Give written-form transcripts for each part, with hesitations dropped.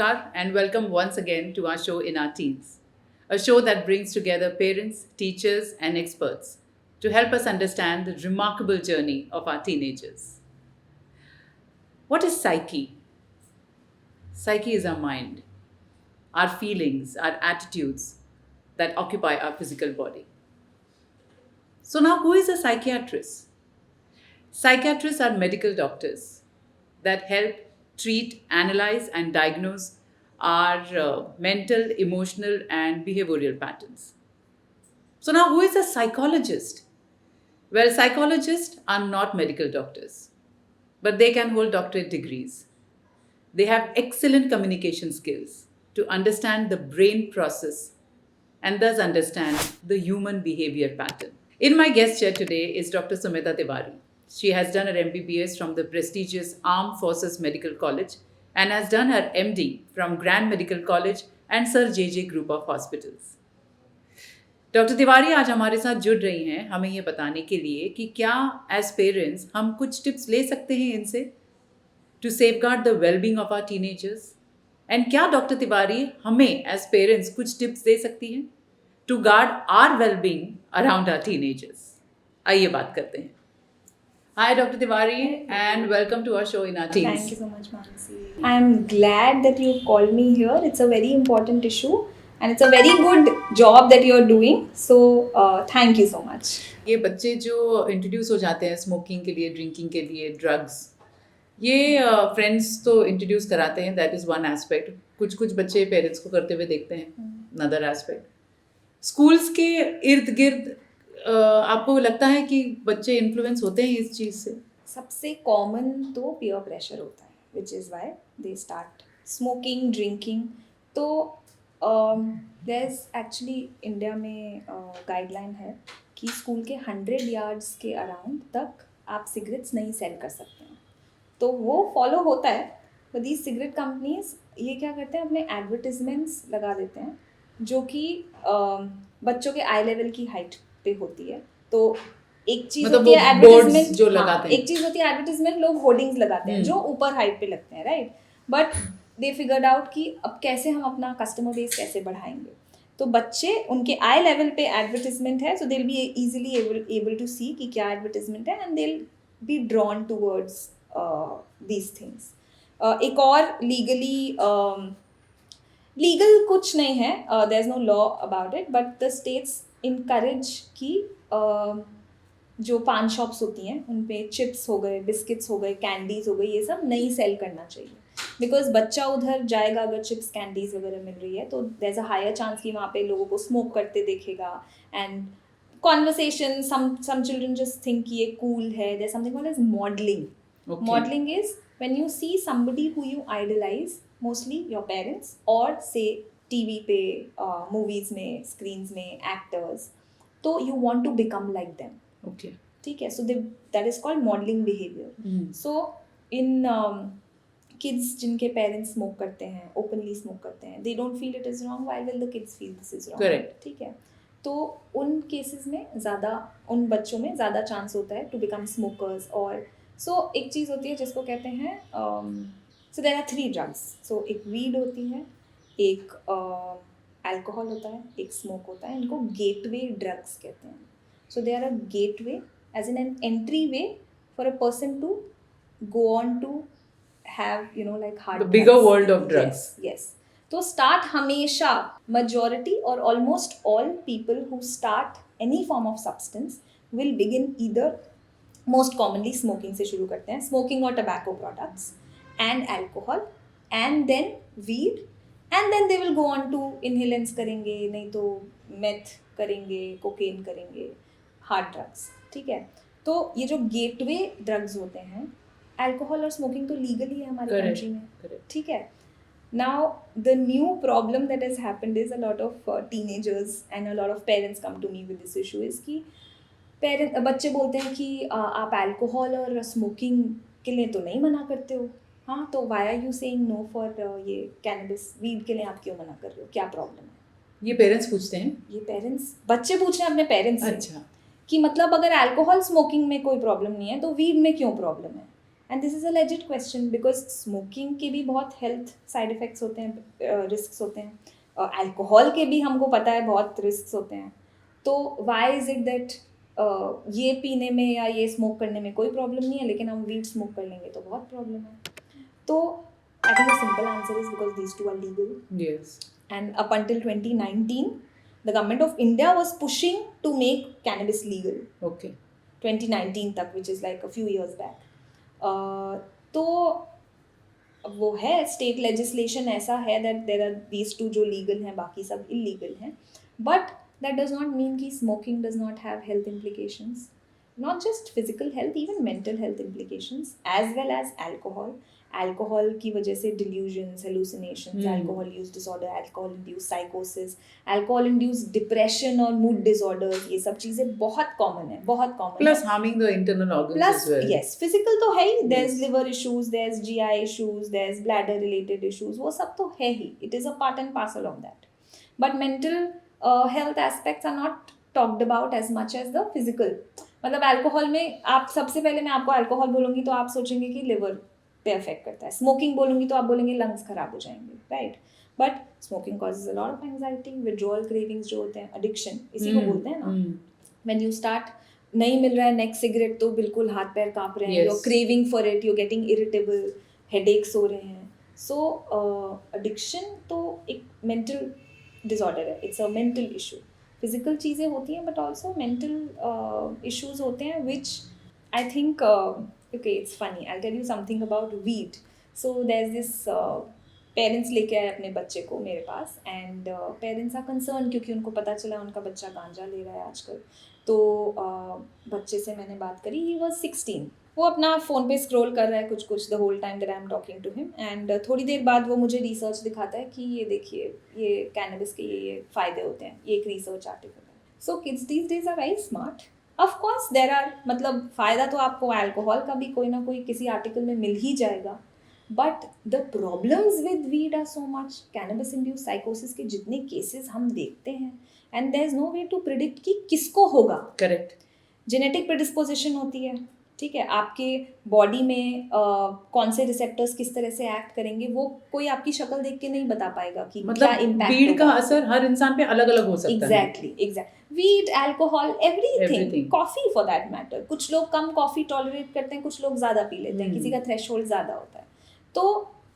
Namaskar and welcome once again to our show In Our Teens, a show that brings together parents, teachers, and experts to help us understand the remarkable journey of our teenagers. What is psyche? Psyche is our mind, our feelings, our attitudes that occupy our physical body. So, now who is a psychiatrist? Psychiatrists are medical doctors that help treat, analyze, and diagnose our mental, emotional, and behavioral patterns. So, now who is a psychologist? Well, psychologists are not medical doctors, but they can hold doctorate degrees. They have excellent communication skills to understand the brain process and thus understand the human behavior pattern. In my guest chair today is Dr. Sumita Tiwari. She has done her MBBS from the prestigious Armed Forces Medical College and has done her MD from Grand Medical College and Sir J.J. Group of Hospitals. Doctor Tiwari आज हमारे साथ जुड़ रही हैं हमें ये बताने के लिए कि क्या एज पेरेंट्स हम कुछ टिप्स ले सकते हैं इनसे to safeguard the wellbeing of our teenagers and क्या डॉक्टर तिवारी हमें एज पेरेंट्स कुछ टिप्स दे सकती हैं to guard our wellbeing around our teenagers. आइए बात करते हैं. Hi, Dr. Tiwari, and welcome to our show In Our Teens. Thank you so much, Mansi. I'm glad that you called me here. It's a very important issue and it's a very good job that you're doing. So, thank you so much. ये बच्चे जो introduce हो जाते हैं smoking के लिए, drinking के लिए, ड्रग्स, ये फ्रेंड्स तो इंट्रोड्यूस कराते हैं, दैट इज़ वन एस्पेक्ट. कुछ कुछ बच्चे पेरेंट्स को करते हुए देखते हैं, अनदर एस्पेक्ट. स्कूल्स के इर्द गिर्द आपको लगता है कि बच्चे इन्फ्लुएंस होते हैं इस चीज़ से? सबसे कॉमन तो पीयर प्रेशर होता है, which is why they start smoking, drinking. तो देयर इज एक्चुअली इंडिया में गाइडलाइन है कि स्कूल के 100 यार्ड्स के अराउंड तक आप सिगरेट्स नहीं सेल कर सकते हैं. तो वो फॉलो होता है, बट दीज सिगरेट कंपनीज ये क्या करते हैं, अपने एडवर्टिजमेंट्स लगा देते हैं जो कि बच्चों के आई लेवल की हाइट पे होती है. तो एक चीज मतलब होती है एडवर्टाइजमेंट जो लगाते हैं, एक चीज होती है एडवर्टाइजमेंट, लोग होर्डिंग्स लगाते हैं जो ऊपर हाइट पे लगते हैं, right. But they figured out कि अब कैसे हम अपना कस्टमर बेस कैसे बढ़ाएंगे. तो बच्चे उनके आई लेवल पे एडवर्टाइजमेंट है, so they will be easily able to see कि क्या एडवर्टाइजमेंट है and they will be drawn towards these things. एक और लीगल कुछ नहीं है, there is no law about it, but the states encourage कि जो पान शॉप्स होती हैं उन पे चिप्स हो गए, बिस्किट्स हो गए, कैंडीज हो गई, ये सब नहीं सेल करना चाहिए. बिकॉज बच्चा उधर जाएगा, अगर चिप्स कैंडीज वगैरह मिल रही है तो there is a higher chance कि वहाँ पे लोगों को स्मोक करते देखेगा. And conversation, some children just think कि ये कूल है. There something called as modelling. Modelling is when you see somebody who you idolise, mostly your parents और से टीवी पे, मूवीज में, स्क्रीन्स में, एक्टर्स, तो you want to become like them. Okay, ठीक है. So that is called modelling behaviour. So in kids जिनके parents smoke करते हैं, ओपनली स्मोक करते हैं, they don't feel it is wrong, why will the kids feel this is wrong? Correct. ठीक है. तो उन केसेस में ज़्यादा, उन बच्चों में ज़्यादा चांस होता है टू बिकम स्मोकर्स. और सो एक चीज़ होती है जिसको कहते हैं, सो देयर आर 3 ड्रग्स. सो एक वीड होती है, एक अल्कोहल होता है, एक स्मोक होता है. इनको गेटवे ड्रग्स कहते हैं. So they are a gateway as in an entry way for a person to go on to have, you know, like hard, the bigger world of drugs. Yes. तो start हमेशा, majority or almost all people who start any form of substance will begin either, most commonly smoking से शुरू करते हैं, smoking or tobacco products and alcohol, and then weed, and then they will go on to inhalants करेंगे, नहीं तो meth करेंगे, cocaine करेंगे, hard drugs. ठीक है. तो ये जो गेटवे ड्रग्स होते हैं, अल्कोहल और स्मोकिंग तो लीगली है हमारे कंट्री में. ठीक है. Now, the new problem that has happened is a lot of teenagers and a lot of parents come to me with this issue is कि बच्चे बोलते हैं कि आप अल्कोहल और स्मोकिंग के लिए तो नहीं मना करते हो, हाँ, तो why are you saying no for ये कैनबिस, वीड के लिए आप क्यों मना कर रहे हो, क्या प्रॉब्लम है? ये पेरेंट्स पूछते हैं. ये पेरेंट्स, बच्चे पूछ रहे हैं अपने पेरेंट्स से. अच्छा. कि मतलब अगर अल्कोहल स्मोकिंग में कोई प्रॉब्लम नहीं है तो वीड में क्यों प्रॉब्लम है? And this is a legit question because smoking के भी बहुत हेल्थ साइड इफ़ेक्ट्स होते हैं, रिस्क होते हैं, अल्कोहल के भी हमको पता है बहुत रिस्क होते हैं. तो वाई इज़ इट दैट ये पीने में या ये स्मोक करने में कोई प्रॉब्लम नहीं है, लेकिन हम वीड स्मोक कर लेंगे तो बहुत प्रॉब्लम है. तो I think the simple answer is because these two are legal. Yes. And up until 2019, the government of India was pushing to make cannabis legal. Okay. 2019 तक, which is like a few years back. तो वो है state legislation ऐसा है that there are these two जो legal हैं, बाकी सब illegal हैं. But that does not mean कि smoking does not have health implications. Not just physical health, even mental health implications, as well as alcohol. Alcohol की वजह से delusions, hallucinations, alcohol use disorder, alcohol induce साइकोसिस, alcohol induce depression और mood disorders, ये सब चीज़ें बहुत common है, बहुत common. Plus harming the internal organs as well. Yes physical तो है ही, there is Yes. Liver issues, there is GI issues, there is bladder related issues, वो सब तो है ही. It is a part and parcel of that. But mental health aspects are not talked about as much as the physical. मतलब alcohol में आप, सबसे पहले मैं आपको अल्कोहल बोलूँगी तो आप सोचेंगे कि लिवर पे अफेक्ट करता है. स्मोकिंग बोलूँगी तो आप बोलेंगे लंग्स खराब हो जाएंगे, right. But smoking causes a lot of anxiety, withdrawal, cravings जो होते हैं, एडिक्शन इसी को बोलते हैं ना. व्हेन यू स्टार्ट, नहीं मिल रहा है नेक्स्ट सिगरेट तो बिल्कुल हाथ पैर काँप रहे हैं, Yes. You are craving for it, you getting irritable, headaches हो रहे हैं. सो एडिक्शन तो एक मेंटल डिसऑर्डर है, it's a mental issue. Physical चीज़ें होती हैं बट ऑल्सो मेंटल इश्यूज होते हैं which I think okay, it's funny. I'll tell you something about weed. So there's this parents लेके आए अपने बच्चे को मेरे पास, एंड पेरेंट्स आर कंसर्न क्योंकि उनको पता चला उनका बच्चा गांजा ले रहा है आजकल. तो बच्चे से मैंने बात करी, ही वाज 16. वो अपना फ़ोन पे स्क्रॉल कर रहा है कुछ कुछ the whole time that I am talking to him. And थोड़ी देर बाद वो मुझे रिसर्च दिखाता है कि ये देखिए, ये कैनबिस के ये फ़ायदे होते हैं, ये एक रिसर्च आर्टिकल है. So kids these days are very smart. Of course there are, मतलब फ़ायदा तो आपको अल्कोहल का भी कोई ना कोई किसी आर्टिकल में मिल ही जाएगा. But the problems with weed are so much. Cannabis induce साइकोसिस के जितने केसेस हम देखते हैं, and there is no way to predict कि किसको होगा. करेक्ट. जेनेटिक प्रेडिस्पोजिशन होती है, ठीक है, आपके बॉडी में कौन से रिसेप्टर्स किस तरह से एक्ट करेंगे, वो कोई आपकी शक्ल देख के नहीं बता पाएगा कि क्या मतलब इम्पैक्ट वीड का असर हर इंसान पे अलग अलग हो सकता है. Exactly. Weed, alcohol, everything, Everything. Coffee for that matter. कुछ लोग कम कॉफी टॉलरेट करते हैं, कुछ लोग ज़्यादा पी लेते हैं, किसी का थ्रेशोल्ड ज़्यादा होता है. तो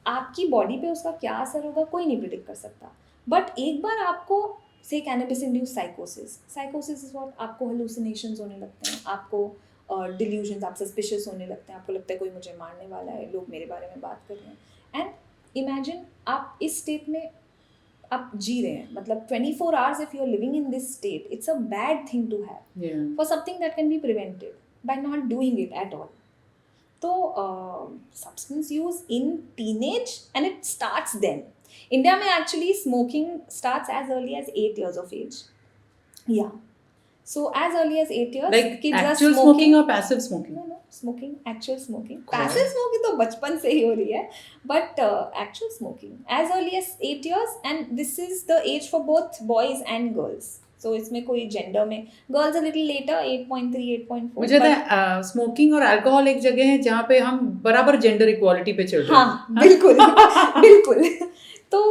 आपकी बॉडी पे उसका क्या असर होगा कोई नहीं प्रिडिक्ट कर सकता. बट एक बार आपको से कैनबिस इंड्यूस साइकोसिस इज व्हाट, आपको हेलुसिनेशंस होने लगते हैं, आपको डिल्यूजन्स, आप सस्पिशियस होने लगते हैं, आपको लगता है कोई मुझे मारने वाला है, लोग मेरे बारे में बात कर रहे हैं. एंड इमेजिन आप इस स्टेट में आप जी रहे हैं, मतलब 24 hours if you are living in this state, it's a bad thing to have for something that can be prevented by not doing it at all. तो substance use in teenage and it starts then. India में actually smoking starts as early age 8 years of age. Yeah. So as early as 8 years, Like kids are actual smoking or passive smoking? No, smoking, actual smoking. Correct. Passive smoking तो बचपन से ही हो रही है, but actual smoking as early as 8 years, and this is the age for both boys and girls. So इसमें कोई gender में, girls a little later, 8.3, 8.4. मुझे लगता है स्मोकिंग और अल्कोहल एक जगह है जहाँ पे हम बराबर जेंडर इक्वालिटी पे चल रहे हैं. हाँ बिल्कुल बिल्कुल. तो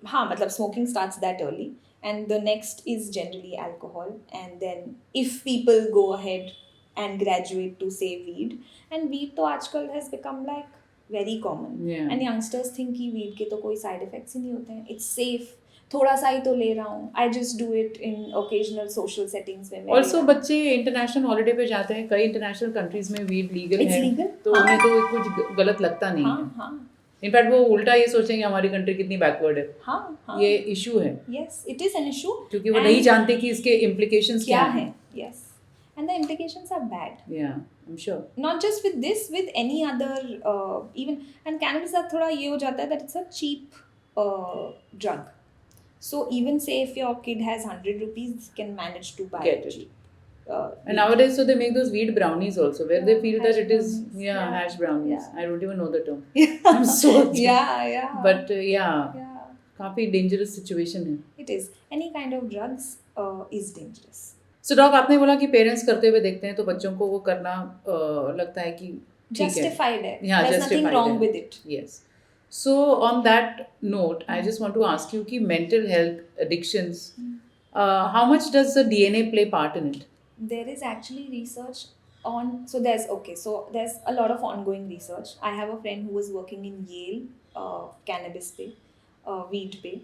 हाँ, मतलब smoking starts that early. And the next is generally alcohol, and then if people go ahead and graduate to say weed, and weed तो आजकल has become like very common. Yeah. And youngsters think कि weed के तो कोई side effects ही नहीं होते हैं, it's safe, थोड़ा सा ही तो ले रहा हूँ, I just do it in occasional social settings में. Also बच्चे इंटरनेशनल हॉलिडे पे जाते हैं, कई इंटरनेशनल कंट्रीज में वीड लीगल It's है, legal. तो हाँ. उन्हें तो कुछ गलत लगता नहीं हाँ है. हाँ इनफैक्ट वो उल्टा ये सोचेंगे हमारी कंट्री कितनी बैकवर्ड है. हाँ हाँ. ये इशू है, Yes, it is an issue. क्योंकि वो And नहीं जानते कि इसके इम्प्लीकेशंस क्या है. Yes, and the implications are bad. Yeah, I'm sure. Not just with this, with any other even, and cannabis का थोड़ा ये हो जाता है that it's a cheap drug. So even say if your kid has 100 rupees, can manage to buy Get it it. cheap. And nowadays, so they make those weed brownies also, where they feel that Hash it is brownies. yeah, hash brownies. Yeah. I don't even know the term. I'm so yeah. But yeah, Yeah, काफी dangerous situation है. it is. Any kind of drugs is dangerous. So dog, आपने बोला कि parents करते हुए देखते हैं तो बच्चों को वो करना लगता है कि ठीक है, Justified है. yeah, There's nothing justified wrong है. with it. Yes. So on that note, I just want to ask you कि mental health addictions, how much does the DNA play part in it? There is actually research on, there's a lot of ongoing research. I have a friend who was working in Yale, cannabis पे, weed पे.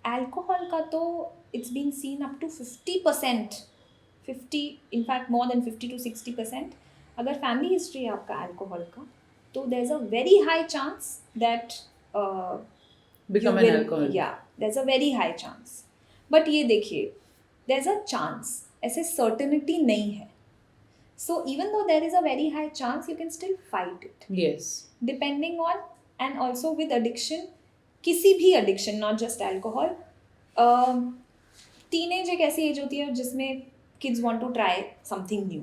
Alcohol का तो it's been seen up to 50%, 50, in fact more than 50 to 60%. अगर family history है आपका alcohol का, तो there's a very high chance that Become you an will, alcoholic. yeah, there's a very high chance. But ये देखिए, there's a chance, ऐसे certainty नहीं है. So even though there is a very high chance, you can still fight it. Yes. Depending on, and also with addiction, किसी भी addiction, not just alcohol. Teenage एक ऐसी as होती है जिसमें kids want to try something new,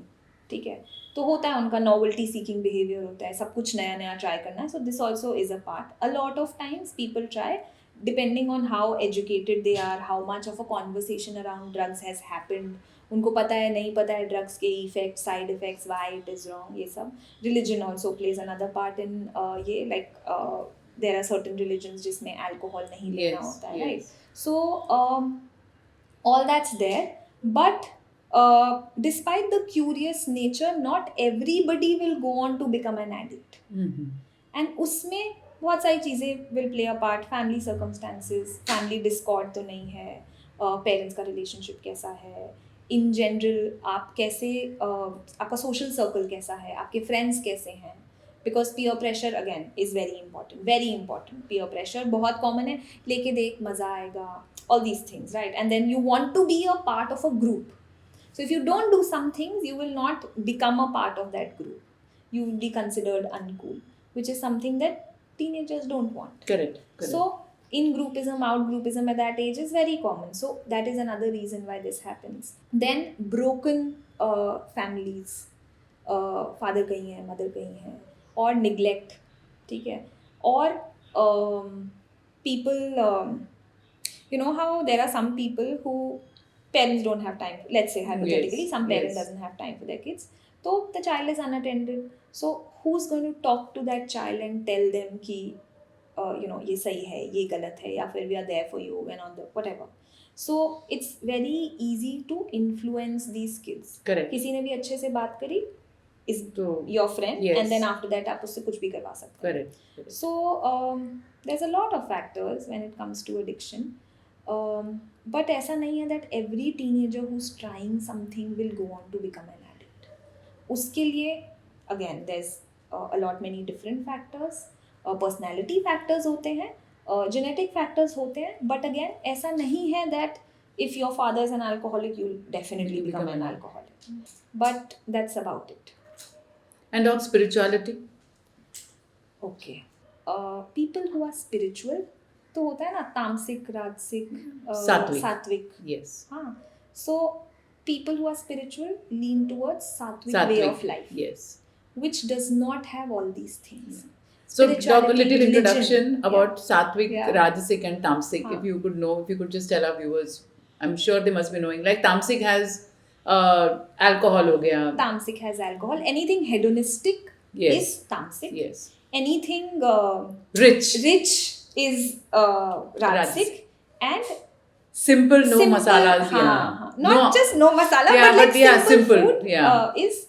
ठीक है, तो होता है उनका novelty seeking behavior होता है, सब कुछ नया नया try करना है. So this also is a part. A lot of times people try, depending on how educated they are, how much of a conversation around drugs has happened, उनको पता है नहीं पता है drugs के effects, side effects, why it is wrong, ये सब. Religion also plays another part in ये, like there are certain religions जिसमें alcohol नहीं लेना Yes. होता है, Yes. right? So all that's there, but despite the curious nature, not everybody will go on to become an addict. Mm-hmm. And उसमें बहुत सारी चीज़ें will play a part. Family circumstances, family discord तो नहीं है, parents का relationship कैसा है, in general आप कैसे, आपका social circle कैसा है, आपके friends कैसे हैं, because peer pressure again is very important, very important. Peer pressure बहुत common है, लेके देख मज़ा आएगा, all these things, right? And then you want to be a part of a group. So if you don't do some things, you will not become a part of that group. You will be considered uncool, which is something that teenagers don't want. Correct. Correct. So in-groupism, out-groupism at that age is very common. So that is another reason why this happens. Then broken families, father कहीं है, mother कहीं है, or neglect, ठीक है, or people, you know how there are some people who parents don't have time, let's say hypothetically, Yes, some parent yes. doesn't have time for their kids, so the child is unattended. So who's going to talk to that child and tell them कि you know ये सही है, ये गलत है, या फिर we are there for you and on the whatever. So it's very easy to influence these kids. Correct. किसी ने भी अच्छे से बात करी is तो your friend, yes. and then after that आप उससे कुछ भी करवा सकते हैं. Correct. Correct. So there's a lot of factors when it comes to addiction. But ऐसा नहीं है that every teenager who's trying something will go on to become an addict. उसके लिए again there's a lot many different factors. Personality factors होते हैं, genetic factors होते हैं, but again ऐसा नहीं है that if your father is an alcoholic you'll definitely become an alcoholic. But that's about it. And on spirituality? Okay. People who are spiritual, तो होता है ना तामसिक, राजसिक, सात्विक. Yes. हाँ. So people who are spiritual lean towards sattvic way of life. Yes. Which does not have all these things. So talk a Spirituality, little religion. introduction about sattvic, Yeah. rajasic and tamasic. हाँ. If you could know, if you could just tell our viewers, I'm sure they must be knowing. Like tamasic has alcohol हो गया. Tamasic has alcohol. Anything hedonistic Yes. is tamasic. Yes. Anything Rich. is rajasic. And Simple, no masalas. हाँ, Yeah. हाँ. Not just no masala, Yeah, but like but yeah, simple simple, food yeah. is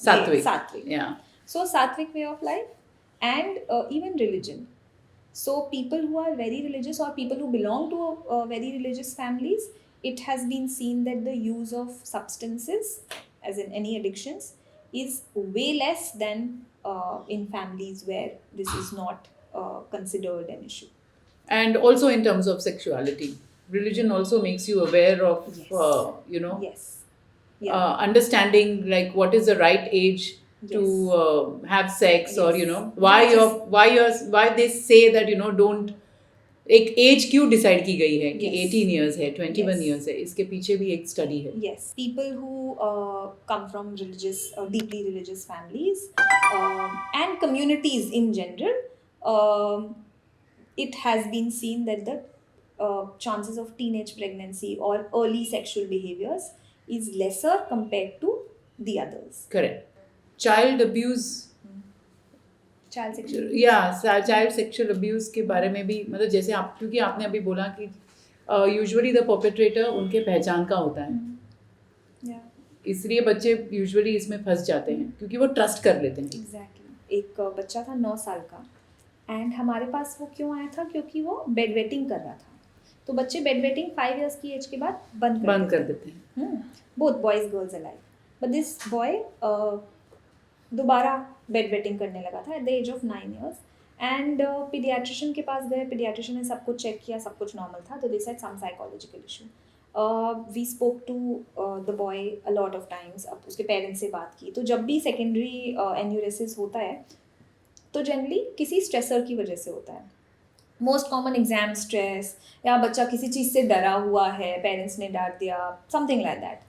Sattvic. Sattvic. Yeah. So sattvic way of life, and even religion. So people who are very religious, or people who belong to very religious families, it has been seen that the use of substances, as in any addictions, is way less than in families where this is not considered an issue. And also in terms of sexuality, religion also makes you aware of, Yes. you know, Yes. Yeah. understanding like what is the right age to have sex, or Yes. you know Not why they say that you know don't, एक as क्यों decide की गई है कि Yes. 18 years है, 21 Yes. years है, इसके पीछे भी एक स्टडी है. Yes, people who come from religious, deeply religious families, and communities in general, it has been seen that the chances of teenage pregnancy or early sexual behaviors is lesser compared to the others. Correct. Child abuse, Child sexual या child sexual abuse के बारे में भी मतलब जैसे आप, क्योंकि आपने अभी बोला कि यूजुअली द परपेट्रेटर उनके पहचान का होता है, yeah इसलिए बच्चे यूजुअली इसमें फंस जाते हैं क्योंकि वो ट्रस्ट कर लेते हैं. एग्जैक्टली एक बच्चा था 9 साल का एंड हमारे पास वो क्यों आया था क्योंकि वो बेड वेटिंग कर रहा था. तो बच्चे बेड वेटिंग 5 इयर्स की एज के बाद बंद कर देते हैं. Both boys girls alike. But this boy दोबारा बेड वेटिंग करने लगा था at the age of 9 years and paediatrician के पास गए. पीडियाट्रिशियन ने सब कुछ चेक किया, सब कुछ नॉर्मल था. तो they said some psychological issue. We spoke to the boy a lot of times. अब उसके पेरेंट्स से बात की. तो जब भी सेकेंडरी एन्यूरेसिस होता है तो जनरली किसी स्ट्रेसर की वजह से होता है. मोस्ट कॉमन एग्जाम स्ट्रेस, या बच्चा किसी चीज़ से डरा हुआ है, पेरेंट्स ने डांट दिया, something like that.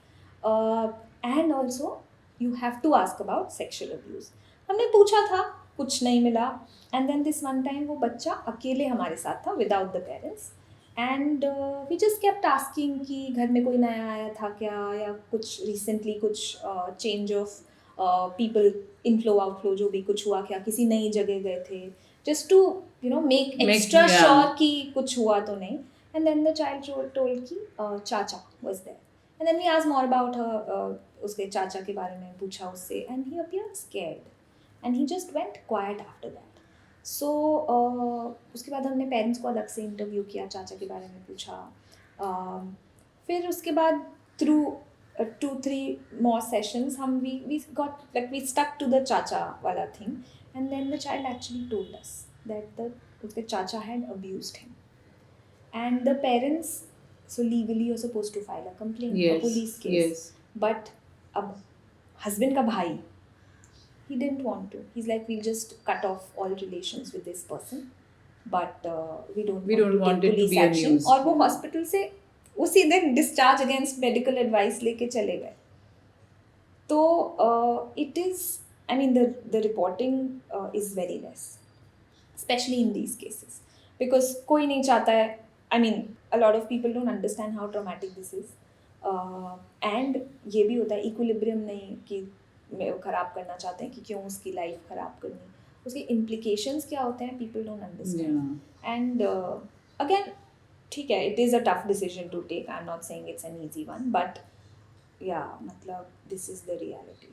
And also you have to ask about sexual abuse. हमने पूछा था, कुछ नहीं मिला. And then this one time वो बच्चा अकेले हमारे साथ था without the parents. And we just kept asking कि घर में कोई नया आया था क्या, या कुछ रिसेंटली कुछ change of people, inflow outflow जो भी कुछ हुआ क्या, किसी नई जगह गए थे, just to make extra sure कि कुछ हुआ तो नहीं. And then the child told कि चाचा was there. And then we asked more about her. उसके चाचा के बारे में पूछा उससे and he appeared scared and he just went quiet after that. So उसके बाद हमने पेरेंट्स को अलग से इंटरव्यू किया, चाचा के बारे में पूछा. फिर उसके बाद through 2-3 more sessions we stuck to the chacha wala thing. And then the child actually told us that the chacha had abused him. And the parents, so legally you're supposed to file a complaint, a police case. Yes. But ab husband ka bhai, he didn't want to. He's like, we'll just cut off all relations with this person, but we don't want it to be abused. और वो hospital से उसी दिन discharge against medical advice लेके चले गए. तो it is, I mean the reporting is very less, specially in these cases, because कोई नहीं चाहता है. I mean a lot of people don't understand how traumatic this is. And ये भी होता है इक्विलिब्रियम नहीं कि ख़राब करना चाहते हैं कि क्यों उसकी लाइफ ख़राब करनी, उसके इम्प्लीकेशंस क्या होते हैं, people don't understand. And again ठीक है, it is a tough decision to take. I'm not saying it's an easy one, but yeah, मतलब this is the reality.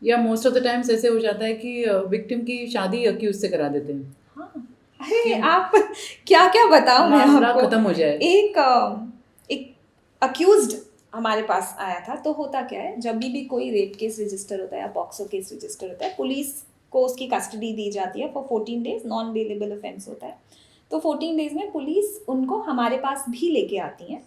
या मोस्ट ऑफ द टाइम्स ऐसे हो जाता है कि विक्टिम की शादी अक्यूज से करा देते हैं. हाँ, अरे आप क्या क्या बताओ मैं आपको. खत्म हो जाए. एक अक्यूज्ड हमारे पास आया था. तो होता क्या है, जब भी कोई रेप केस रजिस्टर होता है या पॉक्सो केस रजिस्टर होता है, पुलिस को उसकी कस्टडी दी जाती है for 14 days. Non bailable offence होता है. तो 14 days में पुलिस उनको हमारे पास भी लेके आती हैं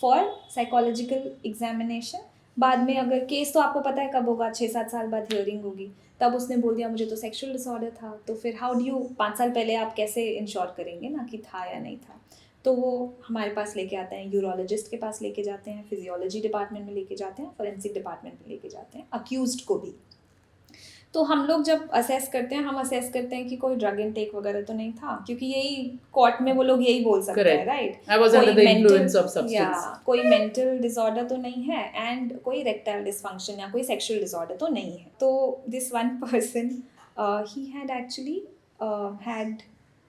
फॉर साइकोलॉजिकल एग्जामिनेशन. बाद में अगर केस, तो आपको पता है कब होगा, 6-7 साल बाद हियरिंग होगी. तब उसने बोल दिया मुझे तो सेक्सुअल डिसऑर्डर था. तो फिर हाउ डू यू, 5 साल पहले आप कैसे इंश्योर करेंगे ना कि था या नहीं था. तो वो हमारे पास लेके आते हैं, यूरोलॉजिस्ट के पास लेके जाते हैं, फिजियोलॉजी डिपार्टमेंट में लेके जाते हैं, फॉरेंसिक डिपार्टमेंट में लेके जाते हैं अक्यूज्ड को भी. तो हम लोग जब असेस करते हैं, हम असेस करते हैं कि कोई ड्रग इनटेक वगैरह तो नहीं था, क्योंकि यही कोर्ट में वो लोग यही बोल सकते हैं, राइट. कोई मेंटल डिसऑर्डर तो नहीं है एंड कोई रेक्टाइल डिसफंक्शन या कोई सेक्सुअल डिसऑर्डर तो नहीं है. तो this one person, he had actually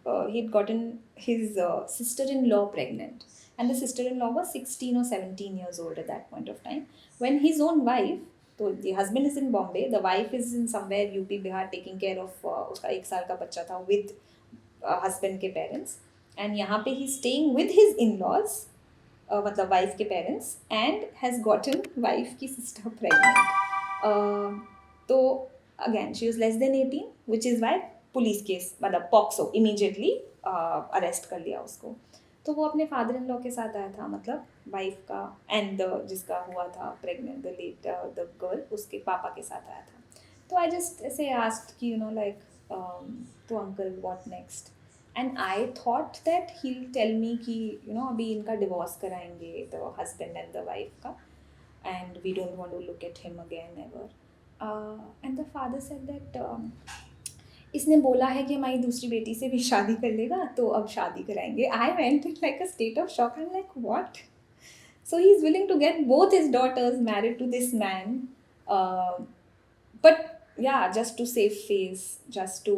he had gotten his sister-in-law pregnant, and the sister-in-law was 16 or 17 years old at that point of time, when his own wife, तो the husband is in Bombay, the wife is in somewhere UP Bihar taking care of उसका 1 साल का बच्चा था with husband के parents, and यहाँ पे he staying with his in-laws, मतलब wife के parents, and has gotten wife की sister pregnant. तो again she was less than 18, which is why police case, मतलब पॉक्सो, इमीडिएटली अरेस्ट कर लिया उसको. तो वो अपने फादर इन लॉ के साथ आया था, मतलब वाइफ का एंड जिसका हुआ था प्रेग्नेंट द गर्ल, उसके पापा के साथ आया था. तो आई जस्ट ऐसे आस्क्ड कि लाइक तो uncle what next, and I thought that he will tell me कि अभी इनका डिवोर्स कराएंगे, the husband and the wife का, and we don't want to look at him again ever. And the father said that इसने बोला है कि हमारी दूसरी बेटी से भी शादी कर लेगा तो अब शादी कराएंगे. I went in like a state of shock. I am like what? So he's willing to get both his daughters married to this man, but yeah, just to save face, just to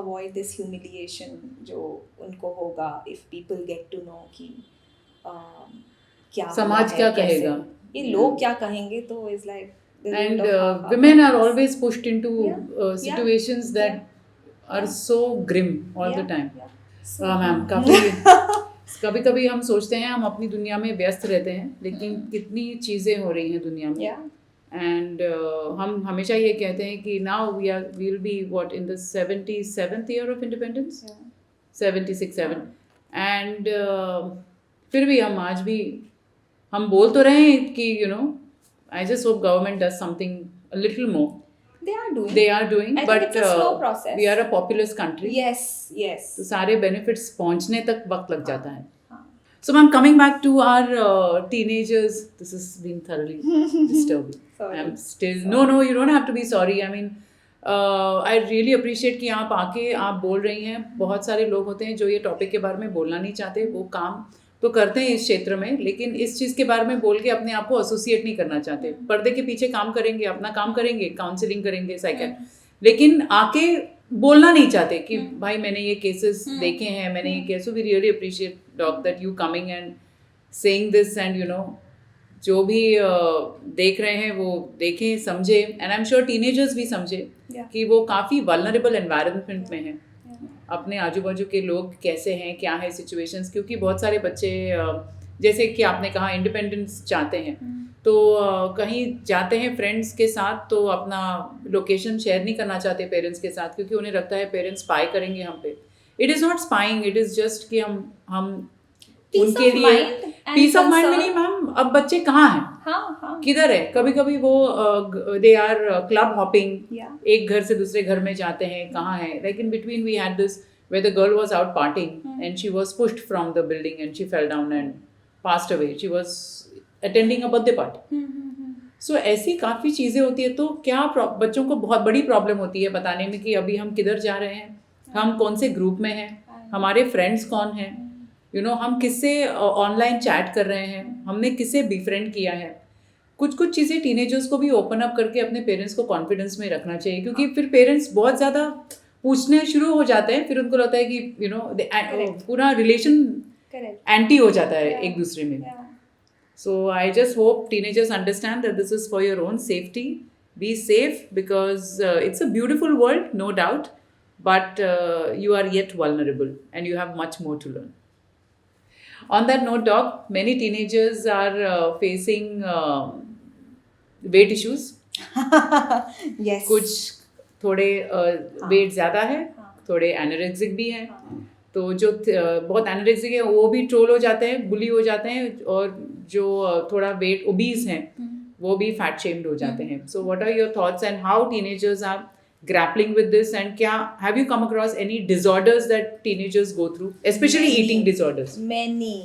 avoid this humiliation जो उनको होगा if people get to know कि क्या समाज क्या कहेगा, ये लोग क्या कहेंगे, तो is like and women are always pushed into situations that are so grim all the time. Ma'am काफ़ी कभी कभी हम सोचते हैं हम अपनी दुनिया में व्यस्त रहते हैं, लेकिन कितनी चीज़ें हो रही हैं दुनिया में. एंड हम हमेशा ये कहते हैं कि now we will be what in the 77th year of independence, 76-7, and फिर भी हम आज भी हम बोल तो रहे हैं कि आई just hope government does something a little more. They are doing, I but think it's a slow process. We are a populous country. Yes. तो सारे benefits पहुंचने तक वक्त लग जाता है. So I'm coming back to our teenagers. This has been thoroughly disturbing. Sorry. I'm still sorry. No, you don't have to be sorry. I mean, I really appreciate कि आप आके आप बोल रही हैं. बहुत सारे लोग होते हैं जो ये टॉपिक के बारे में बोलना नहीं चाहते, वो काम तो करते हैं इस क्षेत्र में, लेकिन इस चीज़ के बारे में बोल के अपने आप को एसोसिएट नहीं करना चाहते. पर्दे के पीछे काम करेंगे, अपना काम करेंगे, काउंसलिंग करेंगे, लेकिन आके बोलना नहीं चाहते कि भाई मैंने ये केसेस देखे हैं, मैंने ये केस. We really appreciate dog that you coming and saying this, and जो भी देख रहे हैं वो देखें, समझे, and I am sure teenagers भी समझे कि वो काफ़ी वल्नरेबल एनवायरनमेंट में हैं. अपने आजू बाजू के लोग कैसे हैं, क्या है सिचुएशंस, क्योंकि बहुत सारे बच्चे जैसे कि आपने कहा इंडिपेंडेंस चाहते हैं, तो कहीं जाते हैं फ्रेंड्स के साथ तो अपना लोकेशन शेयर नहीं करना चाहते पेरेंट्स के साथ, क्योंकि उन्हें लगता है पेरेंट्स स्पाई करेंगे हम पे. It is not spying, it is just कि हम उनके लिए पीस ऑफ माइंड में नहीं. मैम अब बच्चे कहाँ हैं, किधर है, कभी कभी वो दे आर क्लब हॉपिंग, एक घर से दूसरे घर में जाते हैं, कहाँ है. Like in between we had this where the girl was out partying and she was pushed from the building and she fell down and passed away. She was attending a birthday party. So ऐसी काफ़ी चीज़ें होती है. तो क्या बच्चों को बहुत बड़ी प्रॉब्लम होती है बताने में कि अभी हम किधर जा रहे हैं, हम कौन से ग्रुप में हैं, हमारे फ्रेंड्स कौन हैं, हम किससे ऑनलाइन चैट कर रहे हैं, हमने किसे बिफ्रेंड किया है. कुछ चीज़ें टीनेजर्स को भी ओपन अप करके अपने पेरेंट्स को कॉन्फिडेंस में रखना चाहिए, क्योंकि फिर पेरेंट्स बहुत ज़्यादा पूछने शुरू हो जाते हैं, फिर उनको लगता है कि पूरा रिलेशन एंटी हो जाता है एक दूसरे में. So I just hope teenagers understand that this is for your own safety. Be safe because it's a beautiful world, no doubt, but you are yet vulnerable and you have much more to learn. On that note, Doc, many teenagers are facing weight issues. Yes. कुछ थोड़े wait ज़्यादा है, थोड़े anorexic भी हैं. तो जो बहुत एनोरेक्सिक है वो भी ट्रोल हो जाते हैं, बुली हो जाते हैं, और जो थोड़ा वेट ओबीज हैं वो भी फैट शेम्ड हो जाते हैं. So what are your thoughts and how teenagers are grappling with this, and have you come across any disorders that teenagers go through, especially eating disorders? Many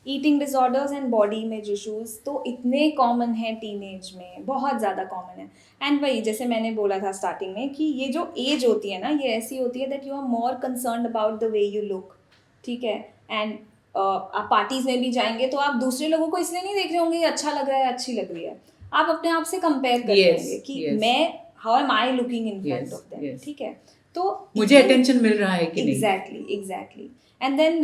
eating disorders and body image issues तो इतने common है teenage में, बहुत ज़्यादा common है. And वही जैसे मैंने बोला था स्टार्टिंग में कि ये जो एज होती है ना, ये ऐसी होती है that you are more concerned about the way you look. ठीक है. एंड आप पार्टीज में भी जाएंगे तो आप दूसरे लोगों को इसलिए नहीं देख रहे होंगे ये अच्छा लग रहा है, अच्छी लग रही है, आप अपने आप से कंपेयर कर रहे होंगे कि मैं how am I looking in front of them. ठीक है. तो मुझे अटेंशन मिल रहा है कि नहीं. Exactly. And then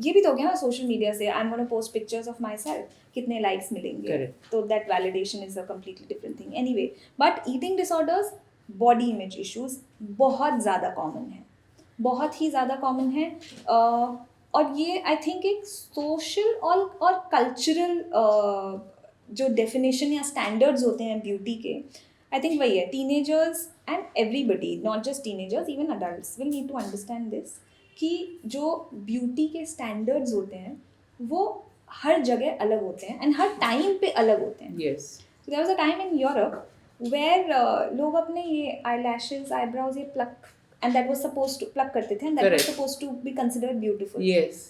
ये भी तो हो गया ना सोशल मीडिया से, I'm gonna post pictures of myself, कितने likes मिलेंगे, तो that validation is a completely different thing. Anyway, but eating disorders, body image issues बहुत ज़्यादा common है, बहुत ही ज़्यादा common है. और ये I think एक social और cultural जो definition या standards होते हैं beauty के, I think वही है. Teenagers and everybody, not just teenagers, even adults will need to understand this कि जो ब्यूटी के स्टैंडर्ड्स होते हैं वो हर जगह अलग होते हैं एंड हर टाइम पे अलग होते हैं. Yes. So there was a time in Europe where लोग अपने ये eyelashes, eyebrows ये pluck and that was supposed to pluck करते थे and that was supposed to be considered beautiful. Yes.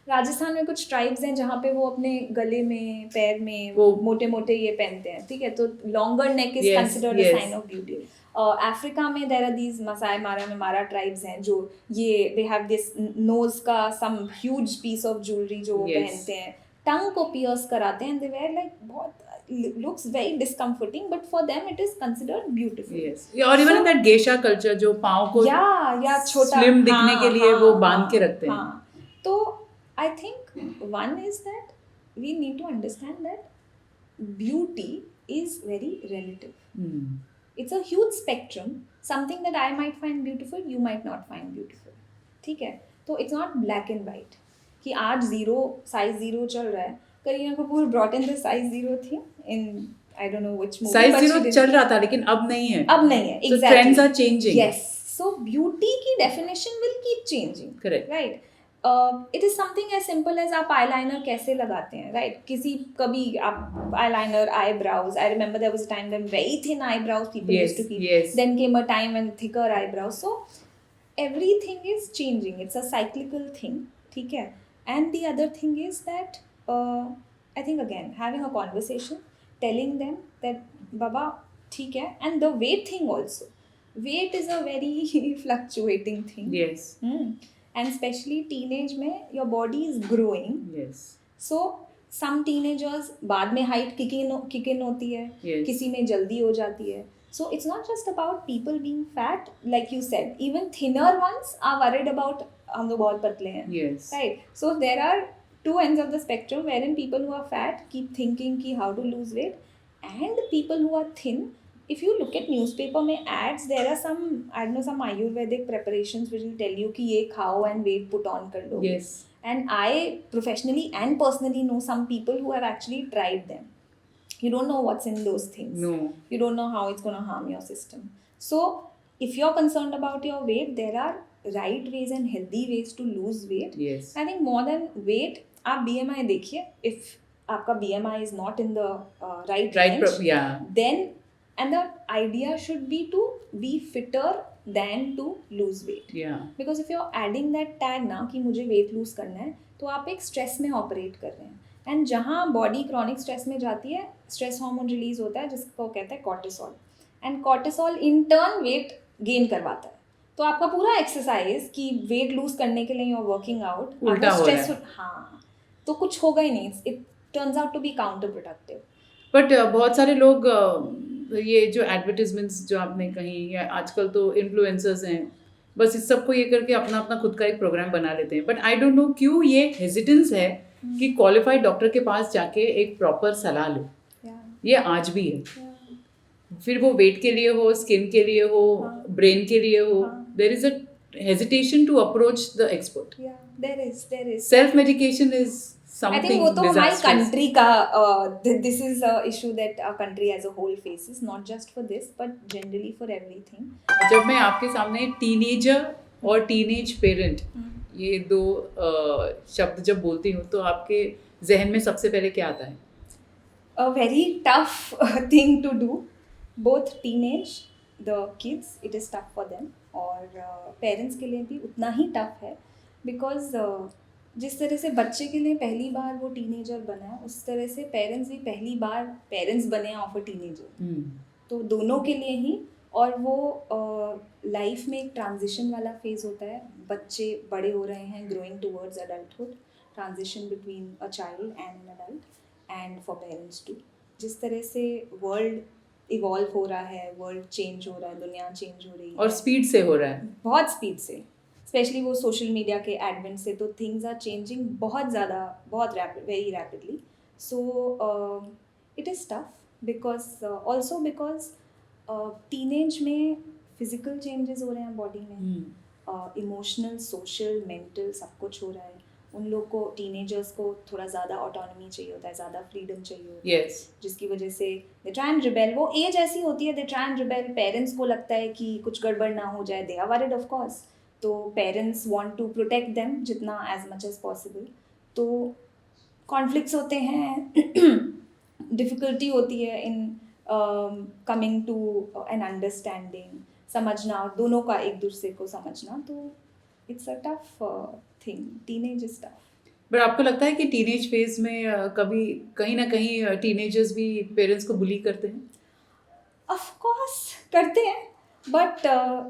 Rajasthan में कुछ ट्राइब्स हैं जहाँ पे वो अपने गले में पैर में वो मोटे मोटे ये पहनते हैं, ठीक है, तो longer neck is Yes, considered a yes. Sign of beauty. Africa में there are these Maasai Mara में मारा ट्राइब्स हैं जो ये दे हैव दिस नोज का some huge piece of jewellery जो वो Yes. पहनते हैं, टंग को पियर्स कराते हैं, दे वेयर लाइक बहुत looks very discomforting but for them it is considered beautiful. yes. और even in that geisha culture जो पाँव को या छोटा स्लिम दिखने के लिए वो बांध के रखते हैं. हाँ. तो I think one is that we need to understand that beauty is very relative. Hmm. It's a huge spectrum. Something that I might find beautiful, you might not find beautiful. ठीक है, तो it's not black and white कि आज size 0 चल रहा है. Kareena Kapoor brought in the size 0 thing in I don't know which movie. Size but she 0 did. चल रहा था लेकिन अब नहीं है. अब नहीं है. So Exactly. trends are changing. Yes. So beauty की definition will keep changing. Correct. Right. It is something as simple as आप eyeliner कैसे लगाते हैं, right? किसी कभी आप eyeliner, eyebrows. I remember there was a time when very thin eyebrows people Yes, used to keep. yes. Then came a time when thicker eyebrows. So everything is changing. It's a cyclical thing. ठीक है. And the other thing is that I think again having a conversation, telling them that Baba ठीक है, and the weight thing also. Weight is a very fluctuating thing. Yes. And especially teenage में your body is growing. Yes. So some teenagers बाद में height kick in होती है, Yes. किसी में जल्दी हो जाती है. So it's not just about people being fat, like you said. Even thinner ones are worried about हम लोग बहुत पतले हैं. Yes. Right. So there are two ends of the spectrum wherein people who are fat keep thinking कि how to lose weight, and people who are thin. If you look at newspaper में ads, there are some I don't know some Ayurvedic preparations which will tell you कि ये खाओ and weight put on कर लो. Yes. And I professionally and personally know some people who have actually tried them. You don't know what's in those things. No. You don't know how it's going to harm your system. So if you're concerned about your weight, there are right ways and healthy ways to lose weight. Yes. I think more than weight, आप BMI देखिए. If आपका BMI is not in the right range, Yeah. then and the idea should be to be fitter than to lose weight. Yeah. Because if you're adding that tag ना कि मुझे weight lose करना है, तो आप एक stress में operate कर रहे हैं. And जहाँ body chronic stress में जाती है, stress hormone release होता है जिसको कहते हैं cortisol. And cortisol in turn weight gain करवाता है. तो आपका पूरा exercise कि weight lose करने के लिए you're working out, उल्टा हो रहा है. हाँ, तो कुछ होगा ही नहीं. It turns out to be counterproductive. But बहुत सारे लोग ये जो एडवर्टिजमेंट्स जो आपने कही या आजकल तो इन्फ्लुएंसर्स हैं, बस इस सबको ये करके अपना अपना खुद का एक प्रोग्राम बना लेते हैं. बट आई डोंट नो क्यों ये हेजिटेंस है कि क्वालिफाइड डॉक्टर के पास जाके एक प्रॉपर सलाह लो. ये आज भी है. फिर वो वेट के लिए हो, स्किन के लिए हो, ब्रेन के लिए हो, there is a hesitation to approach the expert. Yeah, there is. Self medication is something I think वो तो हमारी disastrous. country का this is a issue that our country as a whole faces, not just for this but generally for everything. जब मैं आपके सामने teenager और teenage parent ये दो शब्द जब बोलती हूँ तो आपके जहन में सबसे पहले क्या आता है? A very tough thing to do. Both teenage, the kids, it is tough for them. और पेरेंट्स के लिए भी उतना ही टफ है. बिकॉज जिस तरह से बच्चे के लिए पहली बार वो टीनेजर बना है, उस तरह से पेरेंट्स भी पहली बार पेरेंट्स बने हैं ऑफ अ टीनेजर. तो दोनों के लिए ही. और वो लाइफ में एक ट्रांजिशन वाला फेज होता है. बच्चे बड़े हो रहे हैं, growing towards adulthood, transition between a child and an adult, and for parents too. जिस तरह से वर्ल्ड इवॉल्व हो रहा है, वर्ल्ड चेंज हो रहा है, दुनिया चेंज हो रही है और स्पीड से हो रहा है, बहुत स्पीड से. स्पेशली वो सोशल मीडिया के एडवेंट से तो थिंग्स आर चेंजिंग बहुत ज़्यादा, बहुत rapid, very rapidly. So it is tough because also because teenage में फिजिकल चेंजेस हो रहे हैं बॉडी में, इमोशनल, सोशल, मेंटल, सब कुछ हो रहा है. उन लोग को, टीनेजर्स को थोड़ा ज़्यादा ऑटोनॉमी चाहिए होता है, ज़्यादा फ्रीडम चाहिए होता है. yes. जिसकी वजह से दे ट्राई एंड रिबेल. वो एज ऐसी होती है, they try and rebel. Parents को लगता है कि कुछ गड़बड़ ना हो जाए, they are worried of course. तो parents want to protect them जितना एज मच एज पॉसिबल. तो कॉन्फ्लिक्ट्स होते हैं, डिफ़िकल्टी होती है in coming to an understanding, समझना, दोनों का एक दूसरे को समझना. तो it's a tough thing. Teenage is tough. But आपको लगता है कि टीनेज फेज में कभी कहीं ना कहीं टीनेजर्स भी पेरेंट्स को बुली करते हैं? ऑफ कोर्स करते हैं, बट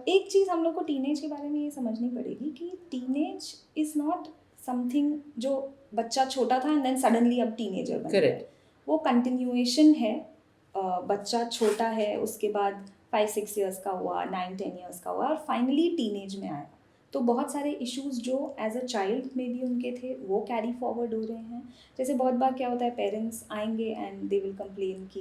एक चीज़ हम लोग को टीनेज के बारे में ये समझनी पड़ेगी कि टीनेज इज़ नॉट समथिंग जो बच्चा छोटा था एंड देन सडनली अब टीनेजर बन गया। करेक्ट। वो कंटिन्यूएशन है। बच्चा छोटा है, उसके बाद 5-6 ईयर्स का हुआ, 9-10 ईयर्स का हुआ और फाइनली टीनेज में आया। तो बहुत सारे इश्यूज जो एज अ चाइल्ड में भी उनके थे वो कैरी फॉरवर्ड हो रहे हैं। जैसे बहुत बार क्या होता है, पेरेंट्स आएंगे एंड दे विल कंप्लेन कि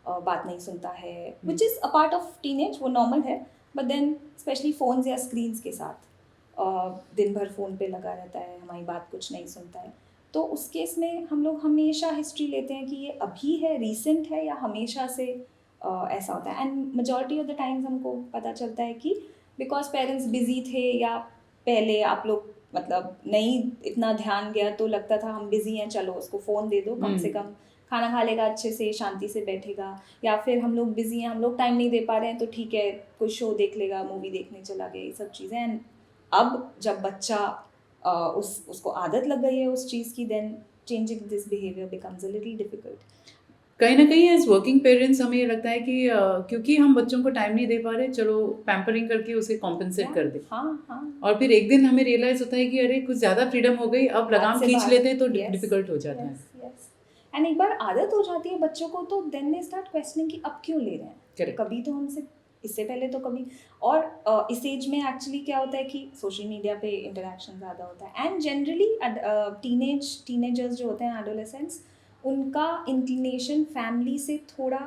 बात नहीं सुनता है, which is a part of teenage, वो नॉर्मल है। बट देन स्पेशली फ़ोन्स या स्क्रीन्स के साथ दिन भर फ़ोन पे लगा रहता है, हमारी बात कुछ नहीं सुनता है। तो उस केस में हम लोग हमेशा हिस्ट्री लेते हैं कि ये अभी है, रीसेंट है या हमेशा से ऐसा होता है। And majority of the times हमको पता चलता है कि बिकॉज पेरेंट्स बिजी थे या पहले आप लोग मतलब नहीं इतना ध्यान गया तो लगता था हम बिजी हैं, चलो उसको फ़ोन दे दो, कम से कम खाना खा लेगा, अच्छे से शांति से बैठेगा। या फिर हम लोग बिजी हैं, हम लोग टाइम नहीं दे पा रहे हैं तो ठीक है कोई शो देख लेगा, मूवी देखने चला गया, ये सब चीज़ें। एंड अब जब बच्चा उसको आदत लग गई है उस चीज़ की, then changing this behaviour becomes a little difficult. कहीं ना कहीं एज वर्किंग पेरेंट्स हमें ये लगता है कि क्योंकि हम बच्चों को टाइम नहीं दे पा रहे, चलो पैम्परिंग करके उसे कॉम्पेंसेट कर दे। हाँ। और फिर एक दिन हमें रियलाइज होता है कि अरे कुछ ज़्यादा फ्रीडम हो गई, अब लगाम खींच लेते हैं तो डिफिकल्ट हो जाता है। एंड एक बार आदत हो जाती है बच्चों को तो देन दे स्टार्ट क्वेश्चनिंग कि अब क्यों ले रहे हैं। Correct. कभी तो हमसे इससे पहले तो कभी। और इस एज में एक्चुअली क्या होता है कि सोशल मीडिया पे इंटरेक्शन ज़्यादा होता है एंड जनरली टीनेजर्स जो होते हैं, एडोलेसेंट्स, उनका इंक्लिनेशन फैमिली से थोड़ा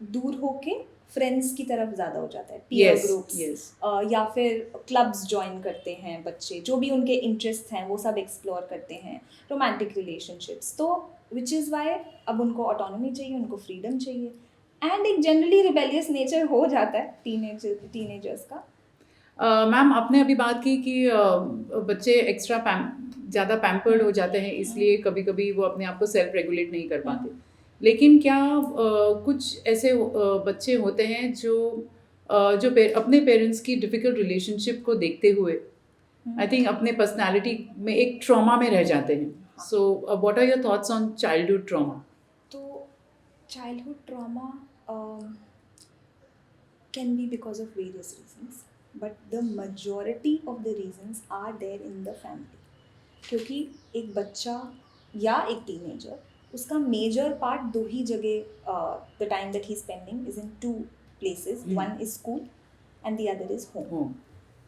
दूर होके फ्रेंड्स की तरफ ज़्यादा हो जाता है। पीयर ग्रुप्स या फिर क्लब्स ज्वाइन करते हैं बच्चे, जो भी उनके इंटरेस्ट हैं वो सब एक्सप्लोर करते हैं, रोमांटिक रिलेशनशिप्स। तो विच इज़ वाई अब उनको ऑटोनॉमी चाहिए, उनको फ्रीडम चाहिए एंड एक जनरली रिबेलियस नेचर हो जाता है टीनेजर्स का। मैम आपने अभी बात की कि बच्चे एक्स्ट्रा ज़्यादा पैम्पर्ड हो जाते हैं, इसलिए कभी कभी वो अपने आप को सेल्फ रेगुलेट नहीं कर पाते। लेकिन क्या कुछ ऐसे बच्चे होते हैं जो अपने पेरेंट्स की डिफ़िकल्ट रिलेशनशिप को देखते हुए आई थिंक अपने पर्सनालिटी में एक ट्रॉमा में रह जाते हैं। So what are your thoughts on childhood trauma? तो childhood trauma can be because of various reasons, but the majority of the reasons are there in the family. क्योंकि एक बच्चा या एक टीनेजर, उसका मेजर पार्ट दो ही जगह the time that he spending is in two places, one is school and the other is home.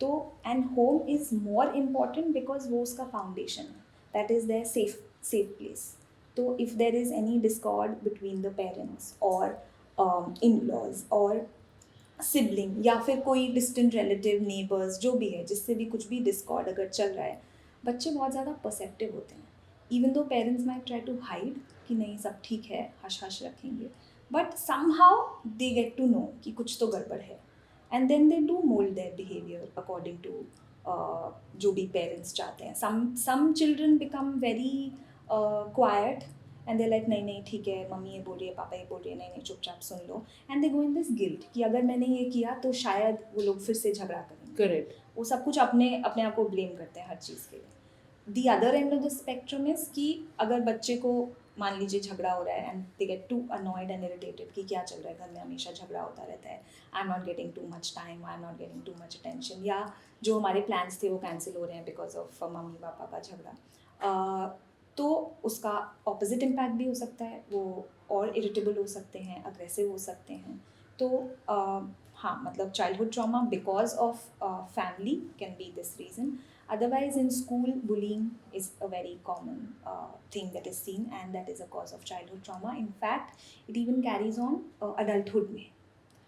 तो and home is more important because वो उसका फाउंडेशन है, that is their safe place. तो if there is any discord between the parents और in laws और sibling या फिर कोई डिस्टेंट रिलेटिव, नेबर्स, जो भी है, जिससे भी कुछ भी डिस्कॉर्ड अगर चल रहा है, बच्चे बहुत ज़्यादा परसेप्टिव होते हैं। Even though parents might try to hide कि नहीं सब ठीक है, हश हश रखेंगे, but somehow they get to know कि कुछ तो गड़बड़ है and then they do mould their behaviour according to जो भी पेरेंट्स चाहते हैं। Some children become very quiet and they like नहीं ठीक है, मम्मी ये बोल रही है, पापा ये बोल रही है, नहीं चुपचाप सुन लो। And they go in this guilt कि अगर मैंने ये किया तो शायद वो लोग फिर से झगड़ा करेंगे। करेक्ट। वो सब कुछ अपने आप को ब्लेम करते हैं हर चीज़ के लिए। The other end of the spectrum is कि अगर बच्चे को मान लीजिए झगड़ा हो रहा है and they get to annoyed and irritated कि क्या चल रहा है घर में, हमेशा झगड़ा होता रहता है, I am not getting too much time, I am not getting too much attention, या जो हमारे प्लान्स थे वो कैंसिल हो रहे हैं बिकॉज ऑफ मम्मी पापा का झगड़ा। तो उसका ऑपोजिट इम्पैक्ट भी हो सकता है, वो और इरिटेबल हो सकते हैं, अग्रेसिव हो सकते हैं। तो हाँ, मतलब childhood trauma because of family can be this reason. Otherwise, in school, bullying is a very common thing that is seen, and that is a cause of childhood trauma. In fact, it even carries on adulthood में.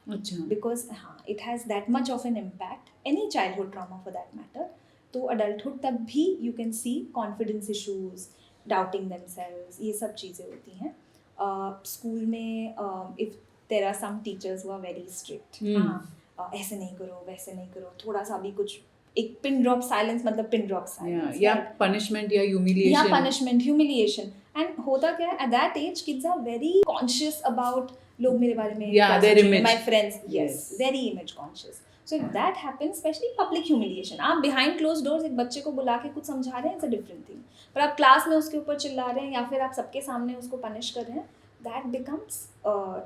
अच्छा. Because it has that much of an impact. Any childhood trauma for that matter. तो adulthood तक भी you can see confidence issues, doubting themselves, ये सब चीज़ें होती हैं. School में if there are some teachers who are very strict, ऐसे नहीं करो, वैसे नहीं करो, थोड़ा सा भी कुछ एक पिन ड्रॉप साइलेंस, मतलब पिन ड्रॉप साइलेंस, या पनिशमेंट या ह्यूमिलिएशन, एंड होता क्या है, at that age kids are very conscious about लोग मेरे बारे में Yeah, their image. my friends, yes, Yes. very image conscious. So if that happens, especially public humiliation, आप behind closed doors एक बच्चे को बुला के कुछ समझा रहे हैं, it's a different thing. पर आप क्लास में उसके ऊपर चिल्ला रहे हैं या फिर आप सबके सामने उसको पनिश कर रहे हैं, that becomes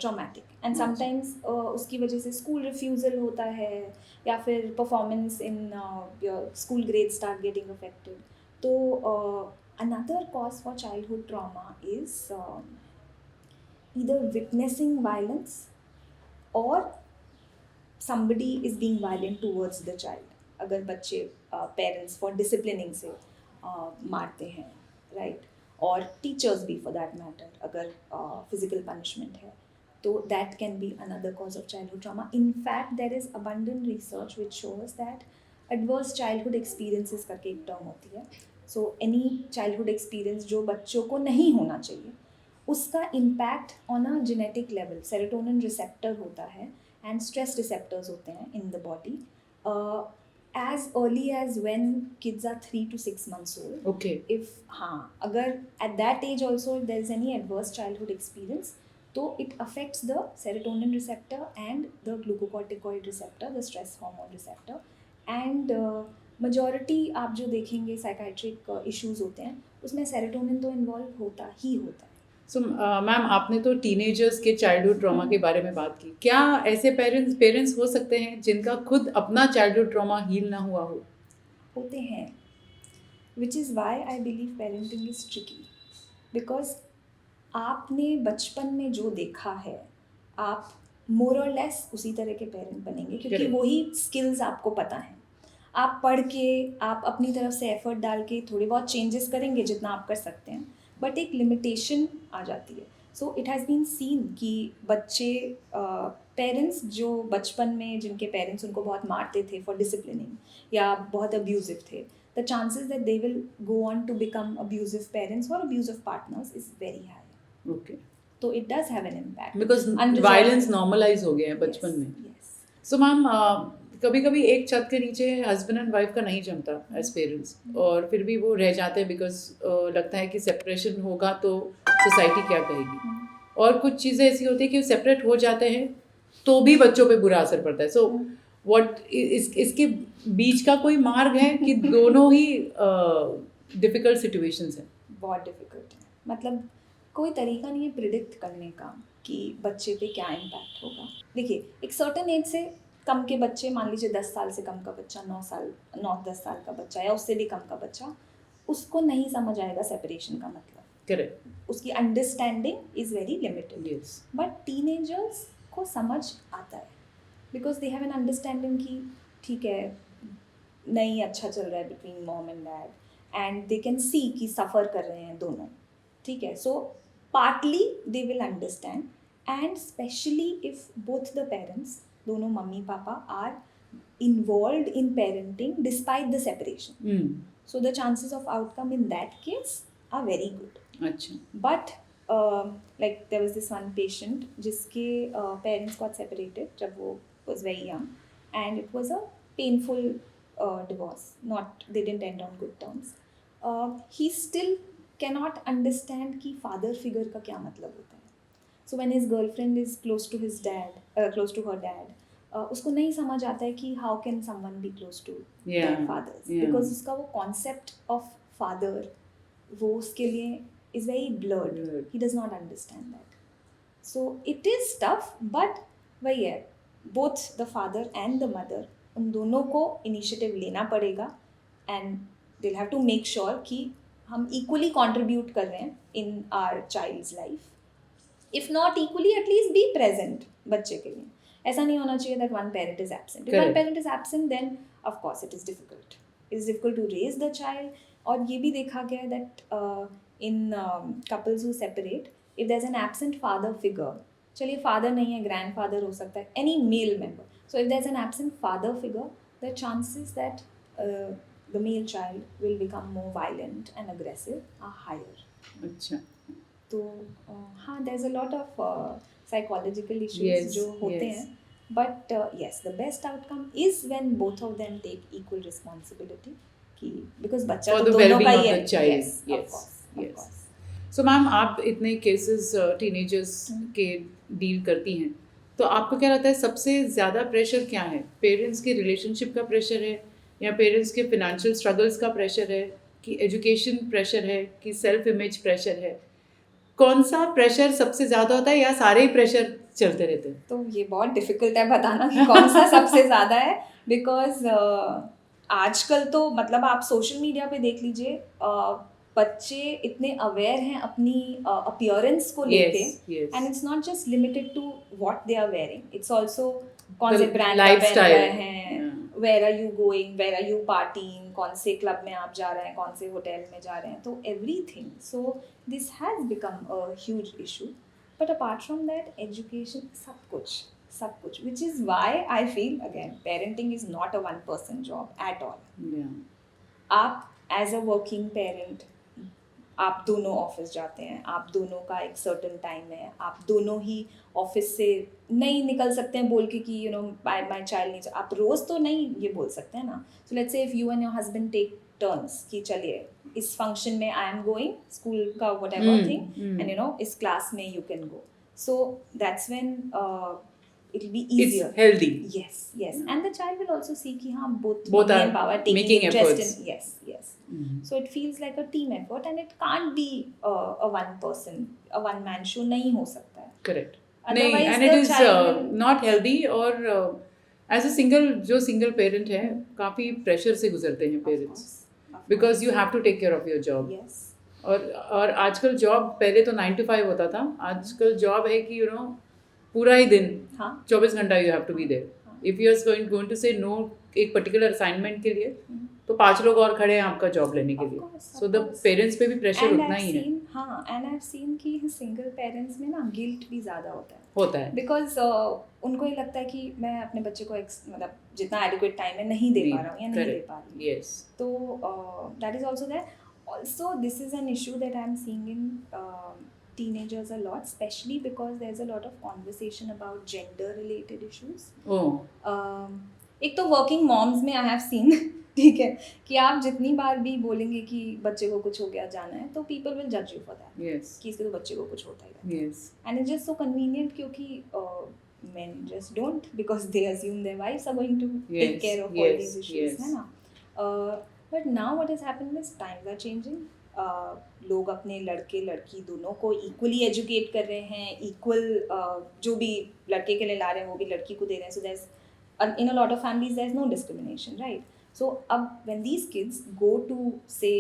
traumatic. And sometimes उसकी वजह से school refusal होता है या फिर performance in your school grades start getting affected. तो another cause for childhood trauma is either witnessing violence or somebody is being violent towards the child. अगर बच्चे parents for disciplining से मारते हैं, right? और teachers भी for that matter, अगर physical punishment है, तो that can be another cause of childhood trauma. In fact, there is abundant research which shows that adverse childhood experiences करके एक term होती है. So any childhood experience जो बच्चों को नहीं होना चाहिए, उसका impact on a genetic level, serotonin receptor होता है and stress receptors होते हैं in the body as early as when kids are 3 to 6 months old. Okay. If अगर at that age also if there is any adverse childhood experience, तो it affects the serotonin receptor and the glucocorticoid receptor, the stress hormone receptor, and majority आप जो देखेंगे psychiatric issues होते हैं उसमें serotonin तो involve होता ही होता है. सो मैम आपने तो टीनेजर्स के चाइल्डहुड ट्रॉमा के बारे में बात की. क्या ऐसे पेरेंट्स हो सकते हैं जिनका खुद अपना चाइल्डहुड ट्रॉमा हील ना हुआ हो? होते हैं, which is why I believe parenting is tricky, because आपने बचपन में जो देखा है आप मोर और लेस उसी तरह के पेरेंट बनेंगे क्योंकि Correct. वही स्किल्स आपको पता हैं. आप पढ़ के आप अपनी तरफ से एफर्ट डाल के थोड़े बहुत चेंजेस करेंगे जितना आप कर सकते हैं, बट एक लिमिटेशन आ जाती है. So it has been seen कि बच्चे पेरेंट्स जो बचपन में जिनके पेरेंट्स उनको बहुत मारते थे फॉर डिसिप्लिनिंग या बहुत अब्यूजिव थे, the chances that they will go on to become abusive parents और abusive partners is very high. Okay. तो it does have an impact because violence normalize हो गया है बचपन में. सो मैम कभी कभी एक छत के नीचे हस्बैंड एंड वाइफ का नहीं जमता एज पेरेंट्स, और फिर भी वो रह जाते हैं बिकॉज लगता है कि सेपरेशन होगा तो सोसाइटी क्या कहेगी. और कुछ चीज़ें ऐसी होती है कि सेपरेट हो जाते हैं तो भी बच्चों पे बुरा असर पड़ता है. सो इसके बीच का कोई मार्ग है कि दोनों ही डिफ़िकल्ट सिचुएशंस हैं? बहुत डिफ़िकल्ट है. मतलब कोई तरीका नहीं है प्रिडिक्ट करने का कि बच्चे पे क्या इम्पैक्ट होगा. देखिए, एक सर्टेन एज से कम के बच्चे, मान लीजिए 10 साल से कम का बच्चा, 9-10 साल का बच्चा या उससे भी कम का बच्चा, उसको नहीं समझ आएगा सेपरेशन का मतलब. करेक्ट. उसकी understanding is very limited. Yes. But teenagers को समझ आता है because they have an understanding कि ठीक है, नहीं अच्छा चल रहा है between mom and dad and they can see कि सफ़र कर रहे हैं दोनों. ठीक है, so partly they will understand, and specially if both the parents, दोनों मम्मी पापा are involved in parenting despite the separation. So the chances of outcome in that case are very good. अच्छा. But like there was this one patient जिसके parents got separated जब वो was very young, and it was a painful divorce. They didn't end on good terms. He still cannot understand कि father figure का क्या मतलब होता है. So when his girlfriend is close to his dad, close to her dad, उसको नहीं समझ आता है कि how can someone be close to their fathers, because उसका वो concept of father वो उसके लिए is very blurred. He does not understand that. So it is tough, but वही है, both the father and the mother, उन दोनों को initiative लेना पड़ेगा, and they'll have to make sure कि हम equally contribute कर रहे हैं in our child's life. If not equally, at least be present बच्चे के लिए. ऐसा नहीं होना चाहिए that one parent is absent. If one parent is absent, then of course it is difficult. It is difficult to raise the child. और ये भी देखा गया है that in couples who separate, if there's an absent father figure, चलिए father नहीं है, grandfather हो सकता है, any male member. So if there's an absent father figure, the chances that the male child will become more violent and aggressive are higher. अच्छा. तो हाँ, there's a lot of psychological issues जो होते हैं, but yes, the best outcome is when both of them take equal responsibility, कि because बच्चा तो दोनों का ही है. Yes. सो मैम, आप इतने केसेस टीनेजर्स के डील करती हैं, तो आपको क्या लगता है सबसे ज़्यादा प्रेशर क्या है? पेरेंट्स के रिलेशनशिप का प्रेशर है, या पेरेंट्स के फिनेंशियल स्ट्रगल्स का प्रेशर है, कि एजुकेशन प्रेशर है, कि सेल्फ इमेज प्रेशर है? कौन सा प्रेशर सबसे ज़्यादा होता है, या सारे ही प्रेशर चलते रहते हैं? तो ये बहुत डिफिकल्ट है बताना कि कौन सा सबसे ज़्यादा है, बिकॉज आजकल तो मतलब आप सोशल मीडिया पे देख लीजिए, बच्चे इतने अवेयर हैं अपनी अपीयरेंस को लेके, yes. And it's not just limited to what they are wearing, it's also कौन से ब्रांड का पहन रहे हैं, where are you going, where are you partying, कौन से क्लब में आप जा रहे हैं, कौन से होटल में जा रहे हैं, तो everything. So this has become a huge issue. But apart from that education, सब कुछ, which is why I feel again parenting is not a one person job at all. आप as a working parent, आप दोनों office जाते हैं, आप दोनों का एक सर्टन टाइम है, आप दोनों ही ऑफिस से नहीं निकल सकते हैं बोल के कि you know my child needs, आप रोज़ तो नहीं ये बोल सकते हैं ना. So let's say if you and your husband take turns कि चलिए इस फंक्शन में आई एम गोइंग, स्कूल का whatever thing, and you know इस क्लास में you can go. So that's when it will be easier. It's healthy. Yes. And the child will also see कि हाँ both are empowered, taking making interest efforts. in, yes. So it feels like a team effort, and it can't be a one man show नहीं हो सकता है. Correct. Otherwise and it the is child will- not healthy. और as a single parent है, काफी pressure से गुजरते हैं parents, because you have to take care of your job. Yes. और आजकल जॉब, पहले तो 9 to 5 होता था, आजकल जॉब है कि यू नो पूरा ही दिन 24 घंटा you have to be there. If you are going to say no एक पर्टिकुलर असाइनमेंट के लिए, तो 5 लोग और खड़े हैं आपका जॉब लेने के लिए. सो द पेरेंट्स पे भी प्रेशर उतना ही है. हाँ, एंड आई हैव सीन कि सिंगल पेरेंट्स में ना गिल्ट भी ज़्यादा होता है बिकॉज उनको ये लगता है कि मैं अपने बच्चे को मतलब जितना एडिक्वेट टाइम है नहीं दे पा रहा हूँ या नहीं दे पा रही हूँ. Yes. तो that is also that. Also, this is an issue that I'm seeing in teenagers a lot, especially because there's a lot of conversation about gender-related issues. एक तो working moms में I have seen ठीक है कि आप जितनी बार भी बोलेंगे कि बच्चे को कुछ हो गया जाना है, तो people will judge you for that. Yes. कि इसके तो बच्चे को कुछ होता ही रहता है. Yes. And it's just so convenient क्योंकि men just don't, because they assume their wives are going to take care of all these issues, है ना. But now what has happened is times are changing. लोग अपने लड़के लड़की दोनों को equally educate कर रहे हैं, इक्वल जो भी लड़के के लिए ला रहे हैं वो भी लड़की को दे रहे हैं. सो there's in a lot of families there's no discrimination, right? So when these kids go to say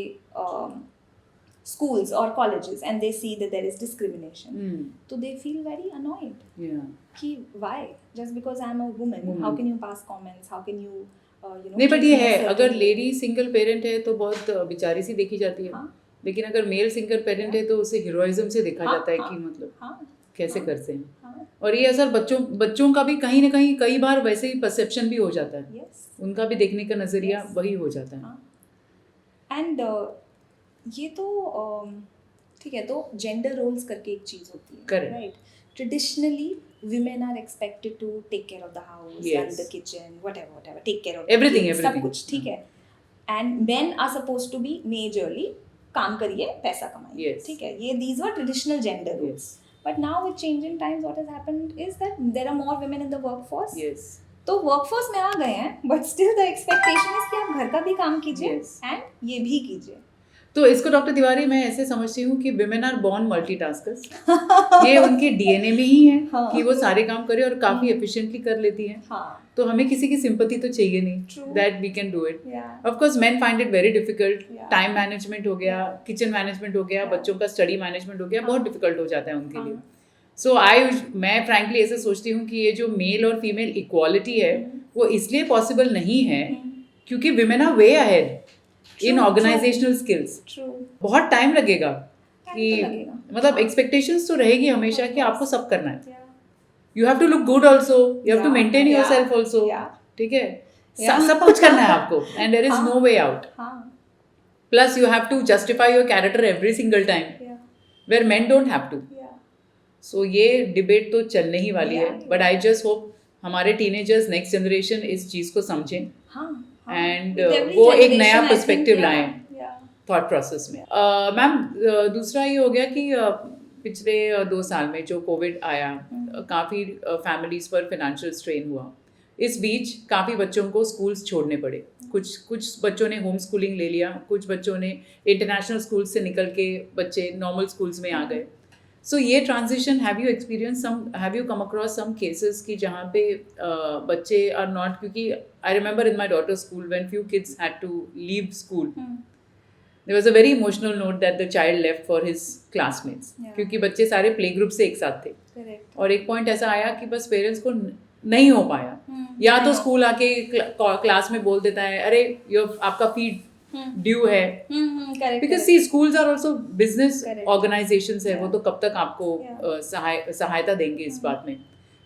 schools or colleges and they see that there is discrimination, so they feel very annoyed. कि why? Just because I'm a woman, how can you pass comments? How can you नहीं, but ये है, अगर lady single parent है तो बहुत बेचारी सी देखी जाती है. लेकिन अगर मेल सिंगल पेरेंट है तो उसे हीरोइज्म से देखा जाता है कि मतलब कैसे करते हैं. और ये असर बच्चों का भी कहीं ना कहीं कई बार वैसे ही परसेप्शन भी हो जाता है. उनका भी देखने का नजरिया वही हो जाता है. एंड ये तो ठीक है, तो जेंडर रोल्स करके एक चीज होती है, right? Traditionally, women are expected to take care of the house, run the kitchen, whatever, take care of everything. सब कुछ ठीक है. And men are supposed to be majorly काम करिए, पैसा कमाइए, ठीक है. ये these were traditional gender roles. But now with changing times, what has happened is that there are more women in the workforce. तो workforce में आ गए हैं, but still the expectation is कि आप घर का भी काम कीजिए and ये भी कीजिए. तो इसको डॉक्टर तिवारी मैं ऐसे समझती हूँ कि विमेन आर बॉर्न मल्टीटास्कर्स. ये उनके डीएनए में ही है कि वो सारे काम करे और काफी एफिशिएंटली कर लेती हैं. तो हमें किसी की सिंपैथी तो चाहिए नहीं, that we can do it. Of course men find it very difficult. Time management हो गया, किचन मैनेजमेंट हो गया, बच्चों का स्टडी मैनेजमेंट हो गया, बहुत डिफिकल्ट हो जाता है उनके लिए. सो मैं फ्रैंकली ऐसे सोचती हूँ कि ये जो मेल और फीमेल इक्वालिटी है वो इसलिए पॉसिबल नहीं है क्योंकि women are way ahead in organisational skills. बहुत टाइम लगेगा कि मतलब एक्सपेक्टेशंस तो रहेगी हमेशा कि आपको सब करना है. You have to look good also, you have to maintain yourself also, ठीक है. सब कुछ करना है आपको and there is no way out. Plus you have to justify your character every single time where men don't have to. So ये debate तो चलने ही वाली है. बट आई जस्ट होप हमारे टीनेजर्स, नेक्स्ट जनरेशन इस चीज़ को समझें एंड वो एक नया पर्सपेक्टिव लाएं थॉट प्रोसेस में। मैम दूसरा ये हो गया कि पिछले 2 साल में जो कोविड आया, काफ़ी फैमिलीज़ पर फिनेंशियल स्ट्रेन हुआ। इस बीच काफ़ी बच्चों को स्कूल्स छोड़ने पड़े। कुछ बच्चों ने होम स्कूलिंग ले लिया, कुछ बच्चों ने इंटरनेशनल स्कूल से निकल के बच्चे नॉर्मल स्कूल्स में आ गए। सो ये transition, have you come across some cases कि जहाँ पे बच्चे आर नॉट, क्योंकि I remember in my daughter school when few kids had to leave school, there was a very emotional note that the child left for his classmates, क्योंकि बच्चे सारे play group से एक साथ थे। Correct. और एक पॉइंट ऐसा आया कि बस पेरेंट्स को नहीं हो पाया, या तो स्कूल आके क्लास में बोल देता है अरे आपका फीड ड्यू है, because see schools are also business organisations है, वो तो कब तक आपको सहायता देंगे इस बात में।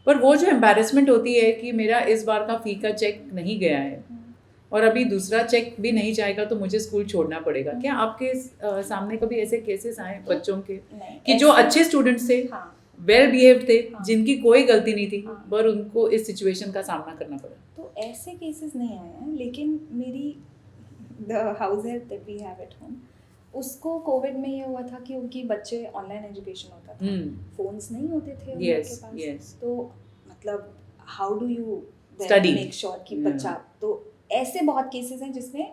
पर वो जो एम्बैरेसमेंट होती है कि मेरा इस बार का फी का चेक नहीं गया है और अभी दूसरा चेक भी नहीं जाएगा तो मुझे स्कूल छोड़ना पड़ेगा। क्या आपके सामने कभी ऐसे केसेस आए बच्चों के कि जो अच्छे स्टूडेंट्स थे, वेल बिहेव्ड थे, जिनकी कोई गलती नहीं थी, पर उनको इस सिचुएशन का सामना करना पड़ा? तो ऐसे केसेस नहीं आए हैं, लेकिन मेरी the house help that we have at home, उसको कोविड में ये हुआ था कि उनकी बच्चे ऑनलाइन एजुकेशन होता था, फोन्स नहीं होते थे उनके पास, तो मतलब how do you make sure कि बच्चा, तो ऐसे बहुत केसेस हैं जिसमें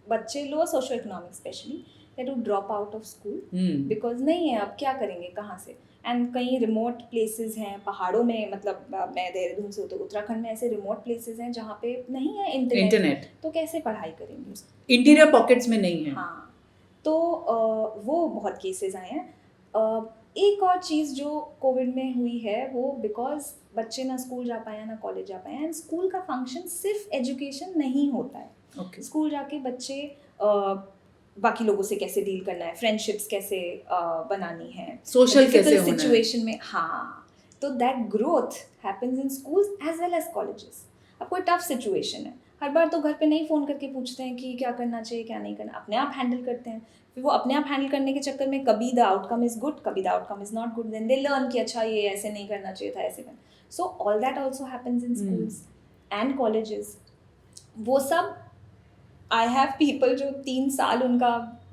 बच्चे lower socio economic specially that would drop out of school because नहीं है, अब क्या करेंगे, कहाँ से। एंड कई रिमोट प्लेसेस हैं पहाड़ों में, मतलब मैं देहरादून से हूँ तो उत्तराखंड में ऐसे रिमोट प्लेसेस हैं जहाँ पे नहीं है इंटरनेट, तो कैसे पढ़ाई करेंगे, इंटीरियर पॉकेट्स में नहीं है। हाँ, तो वो बहुत केसेस आए हैं। एक और चीज़ जो कोविड में हुई है वो बिकॉज बच्चे ना स्कूल जा पाए ना कॉलेज जा पाए, एंड स्कूल का फंक्शन सिर्फ एजुकेशन नहीं होता है। स्कूल जाके बच्चे बाकी लोगों से कैसे डील करना है, फ्रेंडशिप्स कैसे बनानी है, सोशल कैसे होना है सिचुएशन में, हाँ, तो that growth happens in schools as well as colleges. अब कोई टफ सिचुएशन है, हर बार तो घर पे नहीं फ़ोन करके पूछते हैं कि क्या करना चाहिए क्या नहीं करना, अपने आप हैंडल करते हैं। फिर वो अपने आप हैंडल करने के चक्कर में कभी द आउटकम इज़ गुड, कभी the outcome is not good, then they learn कि अच्छा ये ऐसे नहीं करना चाहिए था, ऐसे करना। So all that also happens in schools and colleges. वो सब आई हैव पीपल जो 3 साल उनका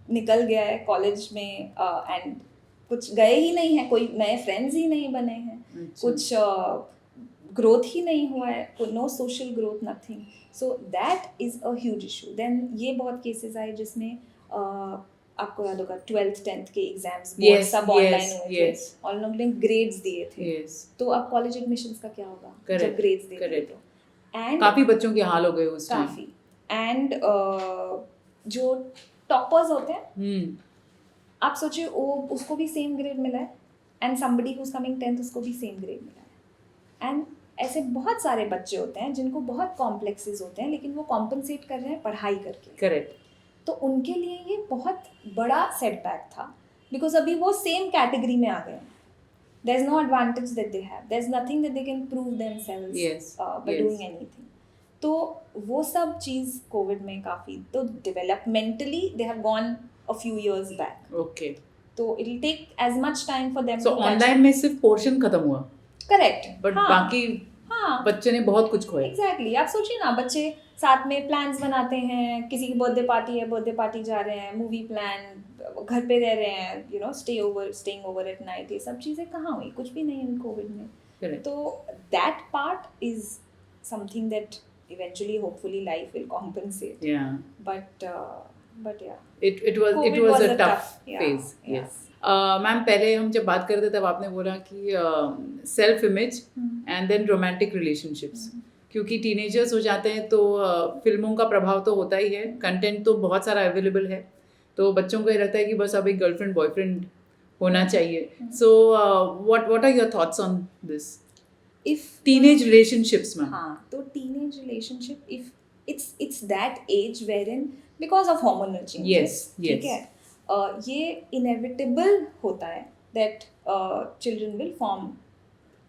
निकल गया है कॉलेज में एंड कुछ गए ही नहीं है, कोई नए फ्रेंड्स ही नहीं बने हैं, कुछ ग्रोथ ही नहीं हुआ है, no social growth, nothing. So that is a huge issue. Then ये बहुत केसेस आए जिसमें आपको याद होगा 12th 10th के एग्जाम्स सब ऑनलाइन हुए थे, और लोग ने ग्रेड्स दिए थे, तो अब कॉलेज एडमिशंस का क्या होगा जब ग्रेड्स देंगे, तो एंड काफ़ी बच्चों के हाल हो गए उस टाइम, काफ़ी। एंड जो टॉपर्स होते हैं, आप सोचिए वो उसको भी सेम ग्रेड मिला है, and somebody who is coming 10th उसको भी सेम ग्रेड मिला है। एंड ऐसे बहुत सारे बच्चे होते हैं जिनको बहुत कॉम्प्लेक्सेस होते हैं, लेकिन वो कॉम्पनसेट कर रहे हैं पढ़ाई करके। करेक्ट। तो उनके लिए ये बहुत बड़ा सेटबैक था, बिकॉज अभी वो सेम कैटेगरी में आ गए। There is no advantage that they have, there is nothing that they can prove themselves by doing anything. तो वो सब चीज़ कोविड में काफ़ी, तो developmentally they have gone a few years back. Okay, तो it will take as much time for them. So online में सिर्फ पोर्शन खत्म हुआ, करेक्ट, बट बाकी बच्चे ने बहुत कुछ खोया। एग्जैक्टली, आप सोचिए ना, बच्चे साथ में प्लान्स बनाते हैं, किसी की बर्थडे पार्टी है, बर्थडे पार्टी जा रहे हैं, मूवी प्लान, घर पे रह रहे हैं, you know staying over at night, ये सब चीज़ें कहाँ हुई, कुछ भी नहीं हुई कोविड में। तो that part is something that eventually hopefully life will compensate, but yeah, it was a tough phase. Yes, ma'am पहले हम जब बात करते तब आपने बोला कि self image and then romantic relationships, क्योंकि टीनेजर्स हो जाते हैं तो फिल्मों का प्रभाव तो होता ही है, कंटेंट तो बहुत सारा अवेलेबल है, तो बच्चों को ये रहता है कि बस अब एक गर्लफ्रेंड बॉयफ्रेंड होना चाहिए। So what are your thoughts on this? If teenage relationships में, हाँ, तो teenage relationship, if it's that age wherein because of hormonal changes, ठीक है, ये inevitable होता है that children will form,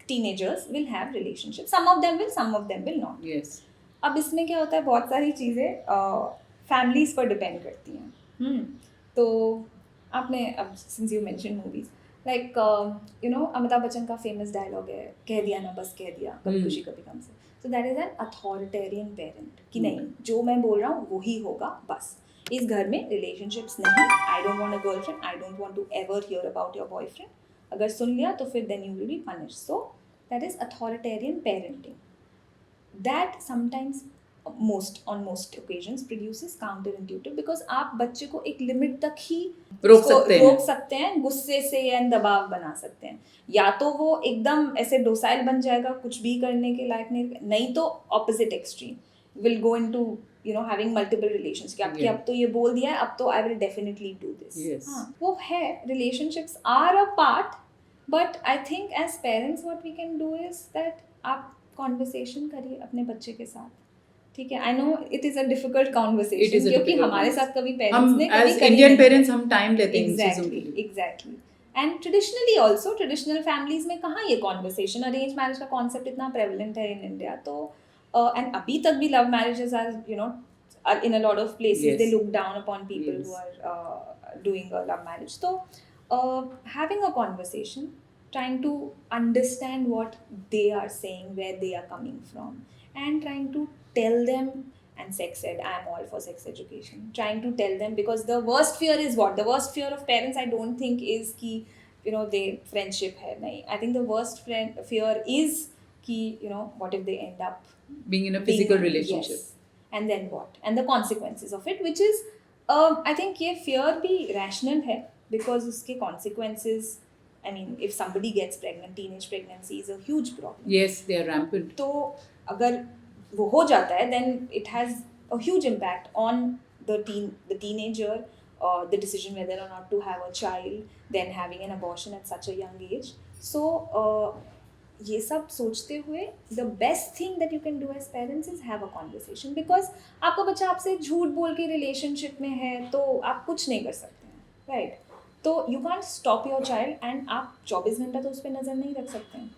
teenagers will have relationships, some of them will not. Yes. अब इसमें क्या होता है, बहुत सारी चीज़ें families पर depend करती हैं। तो आपने, अब since you mentioned movies, like you know Amitabh Bachchan का फेमस डायलॉग है, कह दिया ना बस कह दिया, कभी खुशी कभी गम से। सो that is an authoritarian parent कि नहीं, जो मैं बोल रहा हूँ वही होगा बस। इस घर में रिलेशनशिप्स नहीं, I don't want a girlfriend, I don't want to ever hear about your boyfriend, अगर सुन लिया तो फिर then you will be punish. So that is authoritarian parenting. That sometimes most occasions produces counterintuitive, because आप बच्चे को एक limit तक ही रोक सकते हैं गुस्से से या दबाव बना सकते हैं. या तो वो एकदम ऐसे डोसाइल बन जाएगा, कुछ भी करने के लायक नहीं तो opposite extreme will go into having multiple relations कि आपके अब तो ये बोल दिया है, अब तो I will definitely do this. हाँ, वो है, relationships are a part, but I think as parents what we can do is that आप कॉन्वर्सेशन करिए अपने बच्चे के साथ. ठीक है, I know it is a difficult conversation, क्योंकि हमारे साथ कभी पेरेंट्स ने कभी एज इंडियन पेरेंट्स हम टाइम लेते हैं इन चीजों के लिए. Exactly. And traditionally also, traditional families में कहाँ ये कॉन्वर्सेशन, अरेंज मैरिज का कॉन्सेप्ट इतना प्रेवलेंट है इन इंडिया. तो एंड अभी तक भी love marriages are in a lot of places they look down upon people who are doing a love marriage. तो having a conversation, trying to understand what they are saying, where they are coming from, and trying to tell them. And sex ed, I am all for sex education. Trying to tell them, because the worst fear is what? The worst fear of parents, I don't think, is ki they friendship hai. Nahi, I think the worst fear is ki what if they end up being in a physical relationship. Yes. And then what? And the consequences of it, which is I think ye fear bhi rational hai, because uske consequences, I mean, if somebody gets pregnant, teenage pregnancy is a huge problem. Yes, they are rampant. तो अगर वो हो जाता है, then it has a huge impact on the teenager, the decision whether or not to have a child, then having an abortion at such a young age. So ये सब सोचते हुए the best thing that you can do as parents is have a conversation, because आपका बच्चा आपसे झूठ बोल के relationship में है तो आप कुछ नहीं कर सकते हैं, right? तो you can't stop your child, and आप 24 घंटा तो उस पर नज़र नहीं रख सकते हैं,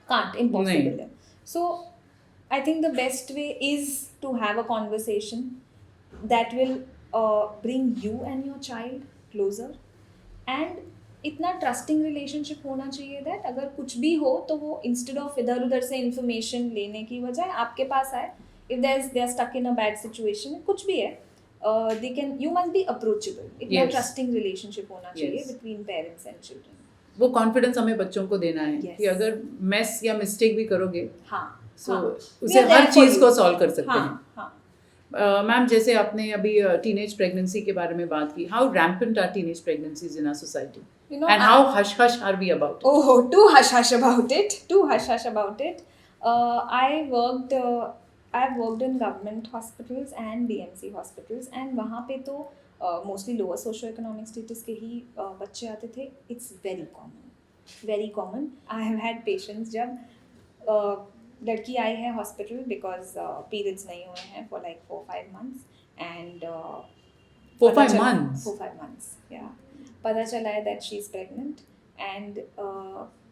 कांट, इम्पॉसिबल है. So I think the best way is to have a conversation that will bring you and your child closer, and इतना ट्रस्टिंग रिलेशनशिप होना चाहिए दैट अगर कुछ भी हो तो वो इंस्टेड ऑफ इधर उधर से इन्फॉर्मेशन लेने की बजाय आपके पास आए. If they are stuck in a bad situation, कुछ भी है, you must be approachable. इतना trusting relationship होना चाहिए between parents and children. वो confidence हमें बच्चों को देना है कि अगर mess या mistake भी करोगे, उसे हर चीज को solve कर सकते हैं. मैम, जैसे आपने अभी teenage pregnancy के बारे में बात की, how rampant are teenage pregnancies in our society? And how hush-hush are we about it? Oh, too hush-hush about it. Too hush-hush about it. I've worked in government hospitals and BMC hospitals, and वहाँ पे तो mostly lower socio-economic status के ही बच्चे आते थे. It's very common. I have had patients जब लड़की आई है hospital because periods नहीं हुए हैं for like 4-5 months, and 4-5 months? 4-5 months, yeah. पता चला है that she's pregnant, and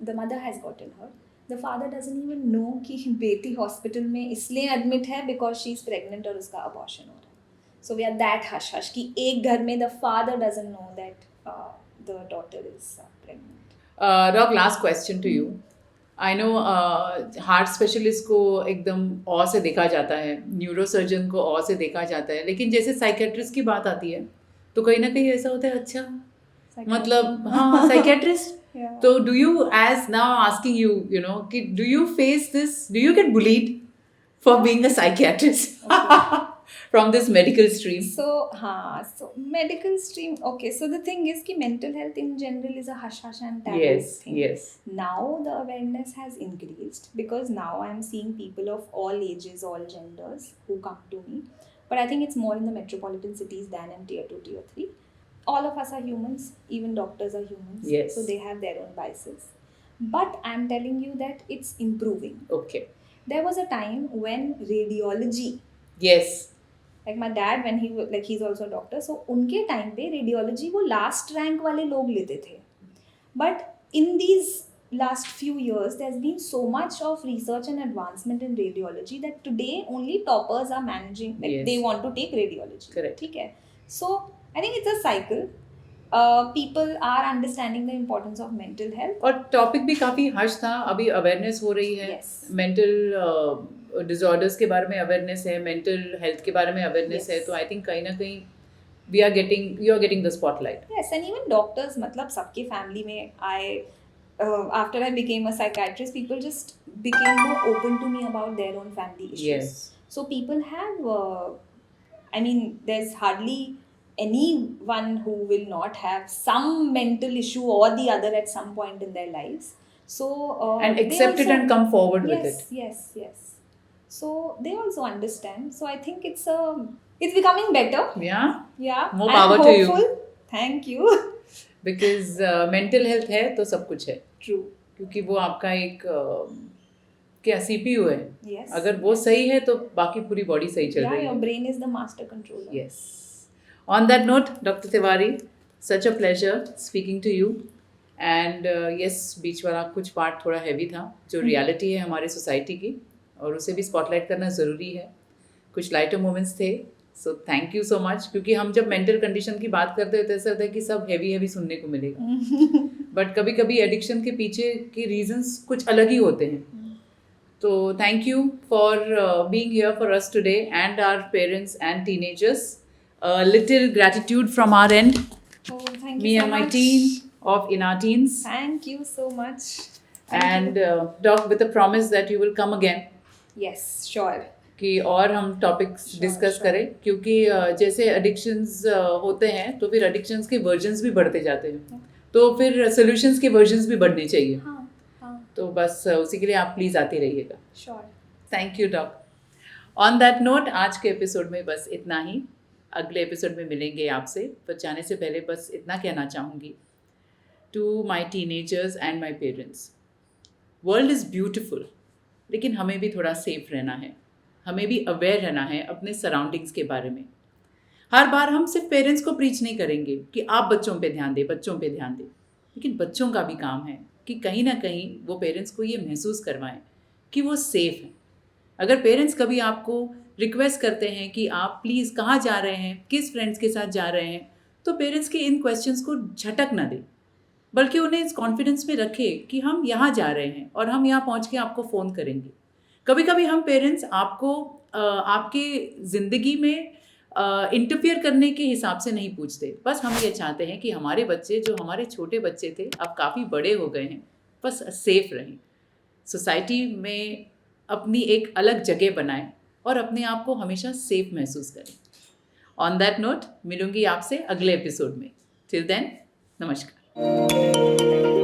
the mother has gotten her. The father doesn't even know कि बेटी हॉस्पिटल में इसलिए एडमिट है because she is pregnant और उसका abortion हो रहा है. So we are that hush hush कि एक घर में the father doesn't know that the daughter is pregnant. Doc, last question to you. I know heart specialist को एकदम औ से देखा जाता है, न्यूरोसर्जन को औ से देखा जाता है, लेकिन जैसे साइकेट्रिस्ट की बात आती है तो कहीं ना कहीं ऐसा होता है, अच्छा मतलब हाँ psychiatrist. So do you, as now asking you, do you face this, do you get bullied for being a psychiatrist from this medical stream? So medical stream, okay. So the thing is कि mental health in general is a hush-hush and taboo thing. Yes. Now the awareness has increased because now I'm seeing people of all ages, all genders who come to me. But I think it's more in the metropolitan cities than in tier 2, tier 3. All of us are humans, even doctors are humans. Yes. So they have their own biases. But I'm telling you that it's improving. Okay. There was a time when radiology. Yes. Like my dad, when he's also a doctor. So उनके time पे radiology वो last rank वाले लोग लेते थे. But in these last few years, there's been so much of research and advancement in radiology that today only toppers are managing. Like they want to take radiology. Correct. ठीक है. So I think it's a cycle. People are understanding the importance of mental health. और topic भी काफ़ी हर्ष था, अभी awareness हो रही है. मेंटल डिसऑर्डर्स के बारे में अवेयरनेस है, मेंटल हेल्थ के बारे में अवेयरनेस है, तो आई थिंक कहीं ना कहीं you are getting the spotlight. Yes, and even doctors, मतलब सबके family में after I became a psychiatrist, people just became more open to me about their own family issues. Yes. So people have, I mean, there's hardly anyone who will not have some mental issue or the other at some point in their lives. So And they accept it also- and come forward yes, with it. Yes. So they also understand. So I think it's becoming better. Yeah, Yeah. More I'm power to you. hopeful. Thank you. because mental health है तो सब कुछ है, True. क्योंकि वो आपका एक क्या CPU है. Yes. अगर वो सही है तो बाकी पूरी बॉडी सही चल Yeah, रही your है. brain is the master controller. Yes. On that note, Dr. Tiwari, such a pleasure speaking to you. And yes, बीच वाला कुछ पार्ट थोड़ा हैवी था, जो रियलिटी है हमारे सोसाइटी की, और उसे भी स्पॉटलाइट करना ज़रूरी है. कुछ लाइटर मोमेंट्स थे, so thank you so much. क्योंकि हम जब मेंटल कंडीशन की बात करते हैं तो ऐसा होता है कि सब हैवी सुनने को मिलेगा, बट कभी कभी एडिक्शन के पीछे के रीजंस कुछ अलग ही होते हैं. तो thank you for being here for us today and our parents and teenagers. Little gratitude from our end, Oh, thank me you so and my much. team of In Our Teens. Thank you so much. Thank And you. Doc, with a promise that you will come again, Yes, sure. कि और हम topics Sure, discuss sure. करें. क्योंकि जैसे addictions होते हैं तो फिर एडिक्शंस के वर्जन्स भी बढ़ते जाते हैं, तो फिर सोल्यूशंस के वर्जन्स भी बढ़ने चाहिए. हाँ, तो बस उसी के लिए आप प्लीज़ आते रहिएगा. sure. Thank you doc. On that note, आज के एपिसोड में बस इतना ही. अगले एपिसोड में मिलेंगे आपसे, पर जाने से पहले बस इतना कहना चाहूँगी to my teenagers and my parents. World is beautiful, लेकिन हमें भी थोड़ा सेफ रहना है. हमें भी अवेयर रहना है अपने सराउंडिंग्स के बारे में. हर बार हम सिर्फ पेरेंट्स को प्रीच नहीं करेंगे कि आप बच्चों पे ध्यान दें, लेकिन बच्चों का भी काम है कि कहीं ना कहीं वो पेरेंट्स को ये महसूस करवाएं कि वो सेफ हैं. अगर पेरेंट्स कभी आपको रिक्वेस्ट करते हैं कि आप प्लीज़ कहाँ जा रहे हैं, किस फ्रेंड्स के साथ जा रहे हैं, तो पेरेंट्स के इन क्वेश्चंस को झटक ना दें, बल्कि उन्हें इस कॉन्फिडेंस में रखें कि हम यहाँ जा रहे हैं और हम यहाँ पहुँच के आपको फ़ोन करेंगे. कभी कभी हम पेरेंट्स आपको आपके ज़िंदगी में इंटरफियर करने के हिसाब से नहीं पूछते. बस हम ये चाहते हैं कि हमारे बच्चे, जो हमारे छोटे बच्चे थे, अब काफ़ी बड़े हो गए हैं, बस सेफ रहें, सोसाइटी में अपनी एक अलग जगह बनाएं और अपने आप को हमेशा सेफ महसूस करें. ऑन दैट नोट, मिलूंगी आपसे अगले एपिसोड में. टिल देन, नमस्कार.